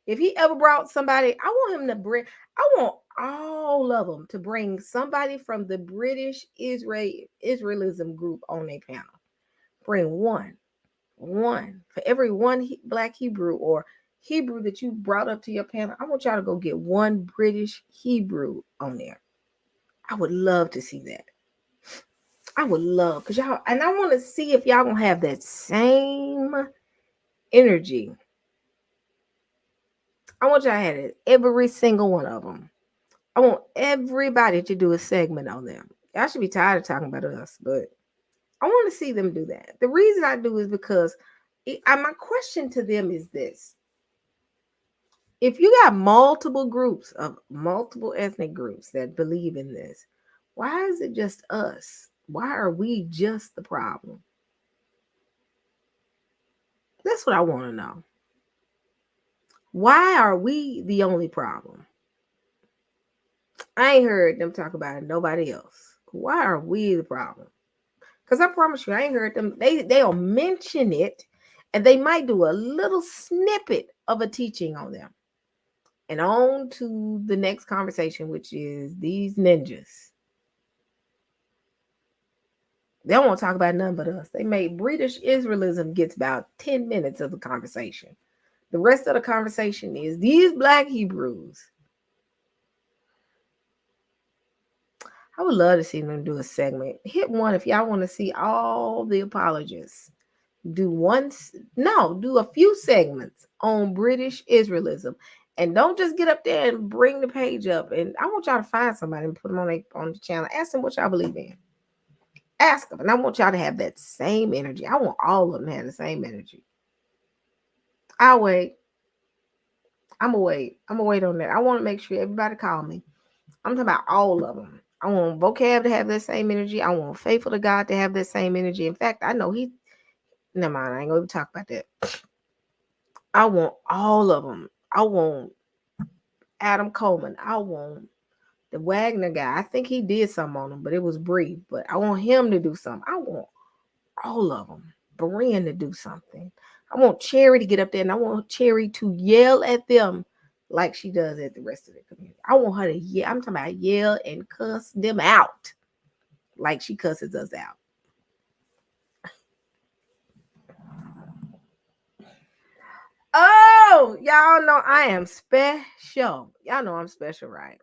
If he ever brought somebody, I want him to bring. I want all of them to bring somebody from the British Israelism group on their panel. Bring one for every one Black Hebrew or Hebrew that you brought up to your panel. I want y'all to go get one British Hebrew on there. I would love to see that. I would love, because y'all, and I want to see if y'all gonna have that same energy. I want y'all to have it, every single one of them. I want everybody to do a segment on them. Y'all should be tired of talking about us, but I want to see them do that. The reason I do is because my question to them is this. If you got multiple groups of multiple ethnic groups that believe in this, why is it just us? Why are we just the problem? That's what I want to know. Why are we the only problem? I ain't heard them talk about it, nobody else. Why are we the problem? Because I promise you, I ain't heard them. They'll mention it, and they might do a little snippet of a teaching on them. And on to the next conversation, which is these ninjas. They don't want to talk about nothing but us. They made British Israelism gets about 10 minutes of the conversation. The rest of the conversation is these Black Hebrews. I would love to see them do a segment. Hit one if y'all want to see all the apologists. Do a few segments on British Israelism. And don't just get up there and bring the page up. And I want y'all to find somebody and put them on the channel. Ask them what y'all believe in. Ask them. And I want y'all to have that same energy. I want all of them to have the same energy. I'll wait. I'm going to wait on that. I want to make sure everybody call me. I'm talking about all of them. I want Vocab to have that same energy. I want Faithful to God to have that same energy. In fact, I know never mind. I ain't going to talk about that. I want all of them. I want Adam Coleman. I want the Wagner guy. I think he did something on him, but it was brief. But I want him to do something. I want all of them. Berean to do something. I want Cherry to get up there, and I want Cherry to yell at them like she does at the rest of the community. I want her to yell. I'm talking about yell and cuss them out like she cusses us out. Oh, y'all know I am special. Y'all know I'm special, right?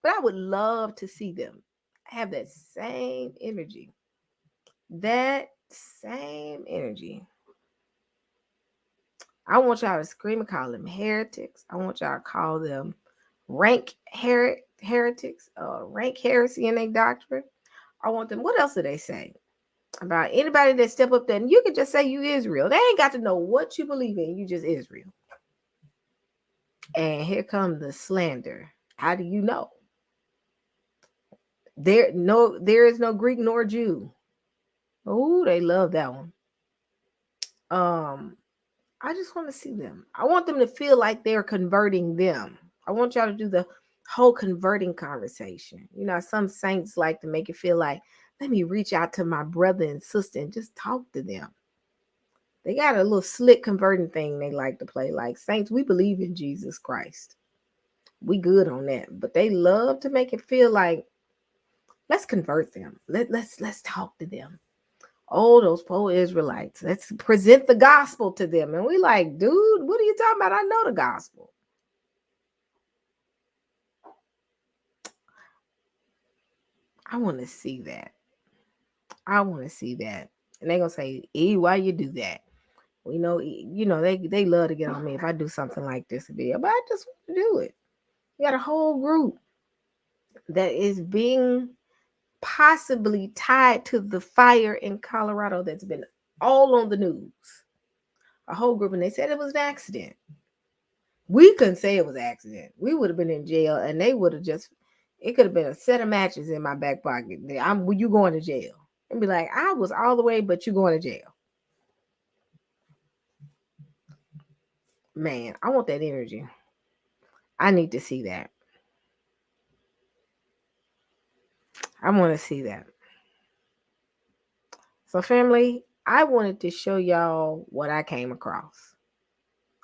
But I would love to see them have that same energy. That same energy. I want y'all to scream and call them heretics. I want y'all to call them rank heretics, rank heresy in their doctrine. I want them. What else do they say about anybody that step up there? And you can just say you Israel. They ain't got to know what you believe in. You just Israel. And here comes the slander. How do you know? There is no Greek nor Jew. Oh, they love that one. I I just want to see them. I want them to feel like they're converting them. I want y'all to do the whole converting conversation. You know, some saints like to make it feel like, let me reach out to my brother and sister and just talk to them. They got a little slick converting thing they like to play. Like, saints, we believe in Jesus Christ. We good on that. But they love to make it feel like, let's convert them. Let's talk to them. Oh, those poor Israelites. Let's present the gospel to them. And we like, dude, what are you talking about? I know the gospel. I want to see that. I want to see that. And they're going to say, E, why you do that? We know, you know, they love to get on me if I do something like this video, but I just want to do it. You got a whole group that is being possibly tied to the fire in Colorado that's been all on the news. A whole group, and they said it was an accident. We couldn't say it was an accident. We would have been in jail, and they would have just, it could have been a set of matches in my back pocket. You going to jail? And be like, I was all the way, but you going to jail. Man, I want that energy. I need to see that. I want to see that. So, family, I wanted to show y'all what I came across.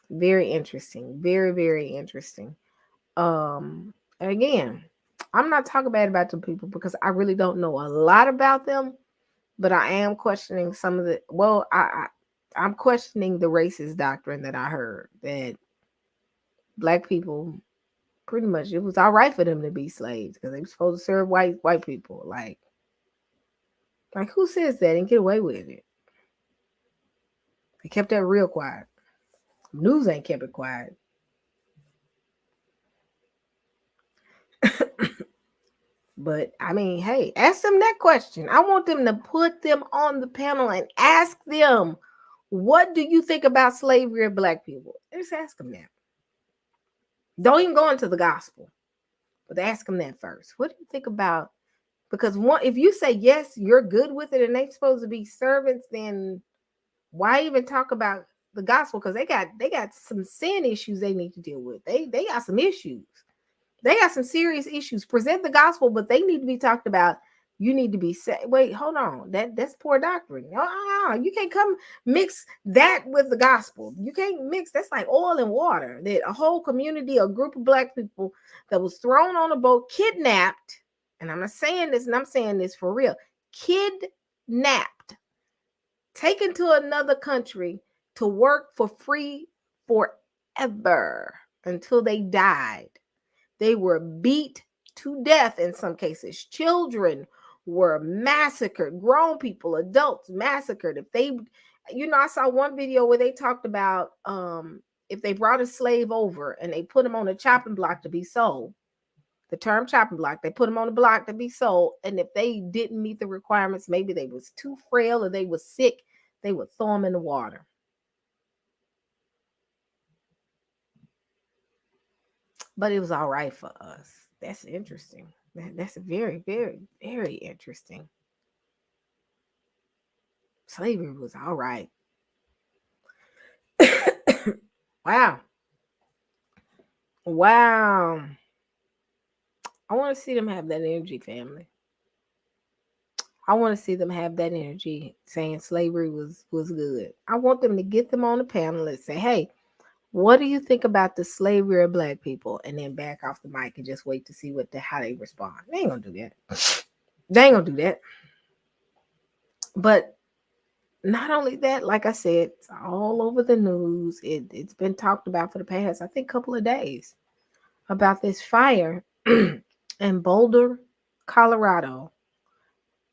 Very interesting. Very, very interesting. Again, I'm not talking bad about the people because I really don't know a lot about them, but I am questioning some of the, well, I'm questioning the racist doctrine that I heard that Black people, pretty much, it was all right for them to be slaves because they were supposed to serve white people. Like who says that and get away with it? They kept that real quiet. News ain't kept it quiet. But I mean, hey, ask them that question. I want them to put them on the panel and ask them, what do you think about slavery of Black people? Just ask them that. Don't even go into the gospel, but ask them that first. What do you think about? Because if you say yes, you're good with it, and they're supposed to be servants, then why even talk about the gospel? Because they got some sin issues they need to deal with. They got some issues. They got some serious issues. Present the gospel, but they need to be talked about. You need to be set. Wait, hold on. That's poor doctrine. You can't come mix that with the gospel. You can't mix. That's like oil and water. That a whole community, a group of Black people that was thrown on a boat, kidnapped. And I'm not saying this, and I'm saying this for real. Kidnapped, taken to another country to work for free forever until they died. They were beat to death in some cases. Children were massacred. Grown people, adults massacred. If they, I saw one video where they talked about if they brought a slave over and they put him on a chopping block to be sold. The term chopping block, they put them on the block to be sold. And if they didn't meet the requirements, maybe they was too frail or they was sick, they would throw them in the water. But it was all right for us. That's interesting. That's very, very, very interesting. Slavery was all right. Wow. Wow. I want to see them have that energy, family. I want to see them have that energy saying slavery was good. I want them to get them on the panel and say, hey, what do you think about the slavery of Black people? And then back off the mic and just wait to see how they respond. They ain't gonna do that. They ain't gonna do that. But not only that, like I said, it's all over the news. It's been talked about for the past, I think, couple of days about this fire in Boulder, Colorado,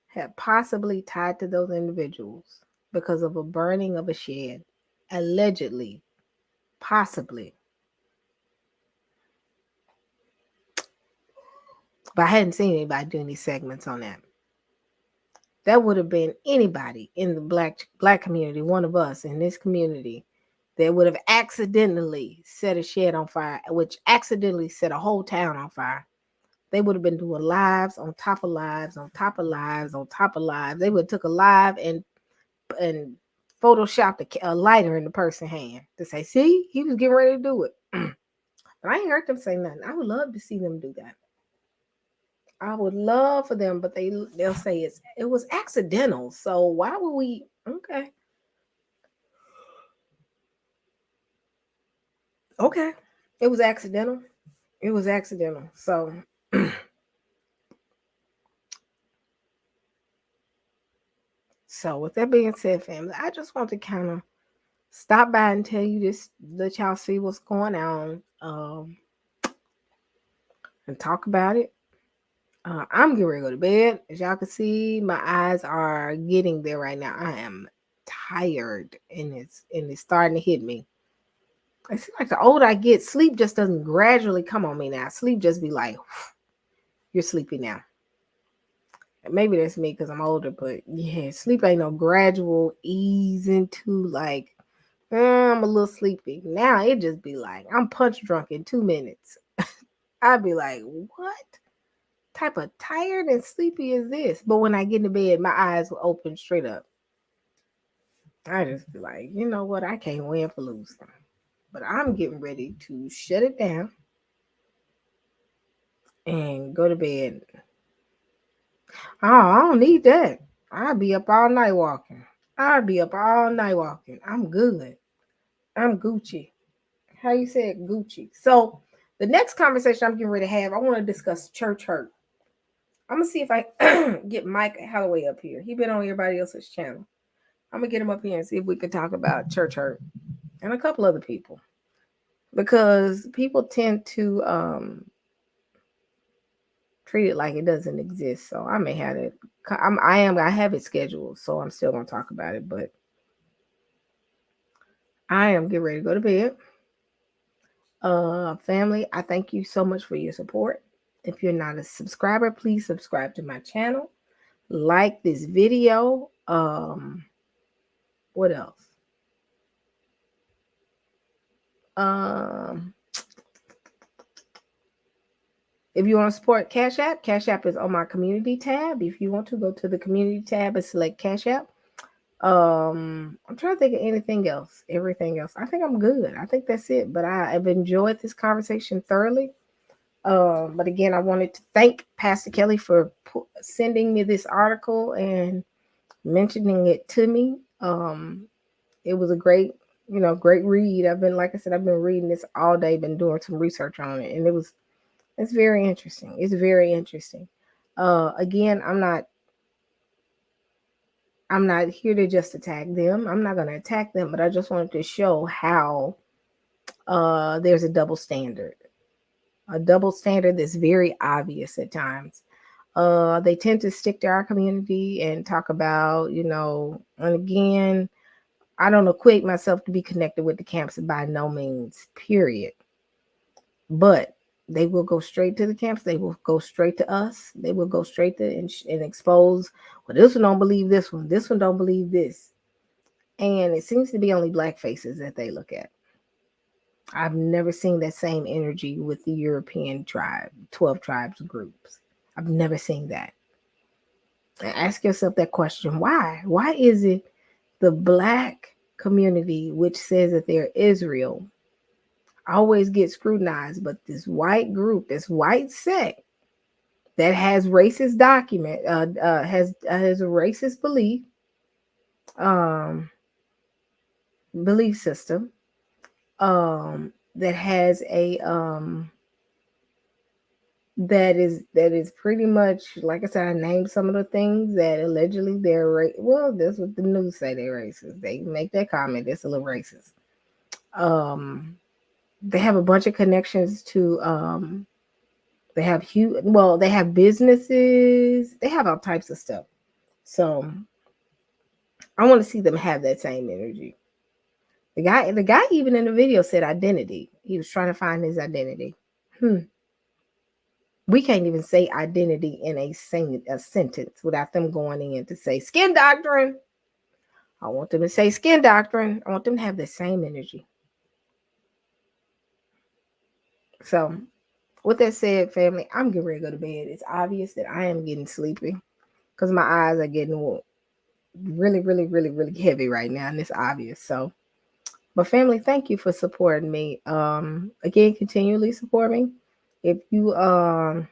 had possibly tied to those individuals because of a burning of a shed, allegedly, possibly. But I hadn't seen anybody doing these segments on that. That would have been anybody in the black community, one of us in this community, that would have accidentally set a shed on fire, which accidentally set a whole town on fire. They would have been doing lives on top of lives, on top of lives, on top of lives. They would have took a live and photoshopped a lighter in the person's hand to say, see, he was getting ready to do it. But I ain't heard them say nothing. I would love to see them do that. I would love for them, but they'll say it was accidental. So why would we? Okay. Okay. It was accidental. It was accidental. So so with that being said, family, I just want to kind of stop by and tell you this, let y'all see what's going on, and talk about it. I'm getting ready to go to bed. As y'all can see, my eyes are getting there right now. I am tired, and it's starting to hit me. It seems like the older I get, sleep just doesn't gradually come on me now. Sleep just be like, you're sleepy now. And maybe that's me because I'm older, but yeah, sleep ain't no gradual ease into like, I'm a little sleepy. Now it just be like, I'm punch drunk in 2 minutes. I'd be like, what type of tired and sleepy is this? But when I get into bed, my eyes will open straight up. I just be like, you know what? I can't win for losing. But I'm getting ready to shut it down and go to bed. Oh, I don't need that. I'll be up all night walking. I'm good. I'm Gucci. How you say it? Gucci. So the next conversation I'm getting ready to have, I want to discuss church hurt. I'm gonna see if I get Mike Holloway up here. He been on everybody else's channel. I'm gonna get him up here and see if we can talk about church hurt and a couple other people, because people tend to treat it like it doesn't exist. So I may have it. I have it scheduled, so I'm still gonna talk about it. But I am getting ready to go to bed. Family, I thank you so much for your support. If you're not a subscriber, please subscribe to my channel. Like this video. What else? If you want to support Cash App is on my community tab. If you want to go to the community tab and select Cash App. I'm trying to think of anything else. Everything else. I think I'm good. I think that's it. But I've enjoyed this conversation thoroughly. But again, I wanted to thank Pastor Kelly for sending me this article and mentioning it to me. It was a great read. I've been reading this all day, been doing some research on it, and it's very interesting. It's very interesting. Again, I'm not here to just attack them. I'm not going to attack them, but I just wanted to show how there's a double standard. A double standard that's very obvious at times. They tend to stick to our community and talk about, and again, I don't equate myself to be connected with the camps by no means, period. But they will go straight to the camps. They will go straight to us. They will go straight to and expose, well, this one don't believe this one. This one don't believe this. And it seems to be only black faces that they look at. I've never seen that same energy with the European tribe, 12 tribes groups. I've never seen that. And ask yourself that question. Why? Why is it the black community, which says that they're Israel, always gets scrutinized, but this white group, this white sect that has racist has a racist belief system, that has a that is pretty much, like I said, I named some of the things that allegedly they're well, that's what the news say, they're racist. They make that comment, that's a little racist. They have a bunch of connections to they have businesses, they have all types of stuff. So I want to see them have that same energy. The guy even in the video said identity. He was trying to find his identity. We can't even say identity in a sentence without them going in to say skin doctrine. I want them to say skin doctrine. I want them to have the same energy. So with that said, family, I'm getting ready to go to bed. It's obvious that I am getting sleepy because my eyes are getting really, really, really, really heavy right now, and it's obvious. So, but family, thank you for supporting me. Again, continually support me. If you are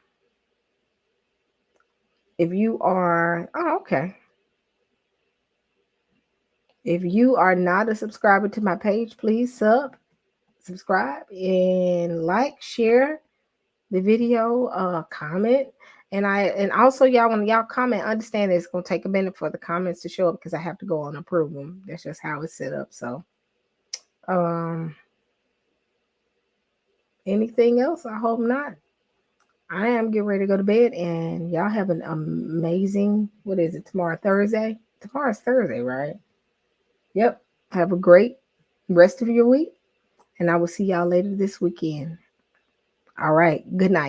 okay. If you are not a subscriber to my page, please subscribe and like, share the video, comment. And also y'all, when y'all comment, understand it's gonna take a minute for the comments to show up because I have to go on and approve them. That's just how it's set up. So anything else? I hope not. I am getting ready to go to bed, and y'all have an amazing, what is it, tomorrow, Thursday? Tomorrow's Thursday, right? Yep. Have a great rest of your week, and I will see y'all later this weekend. All right. Good night.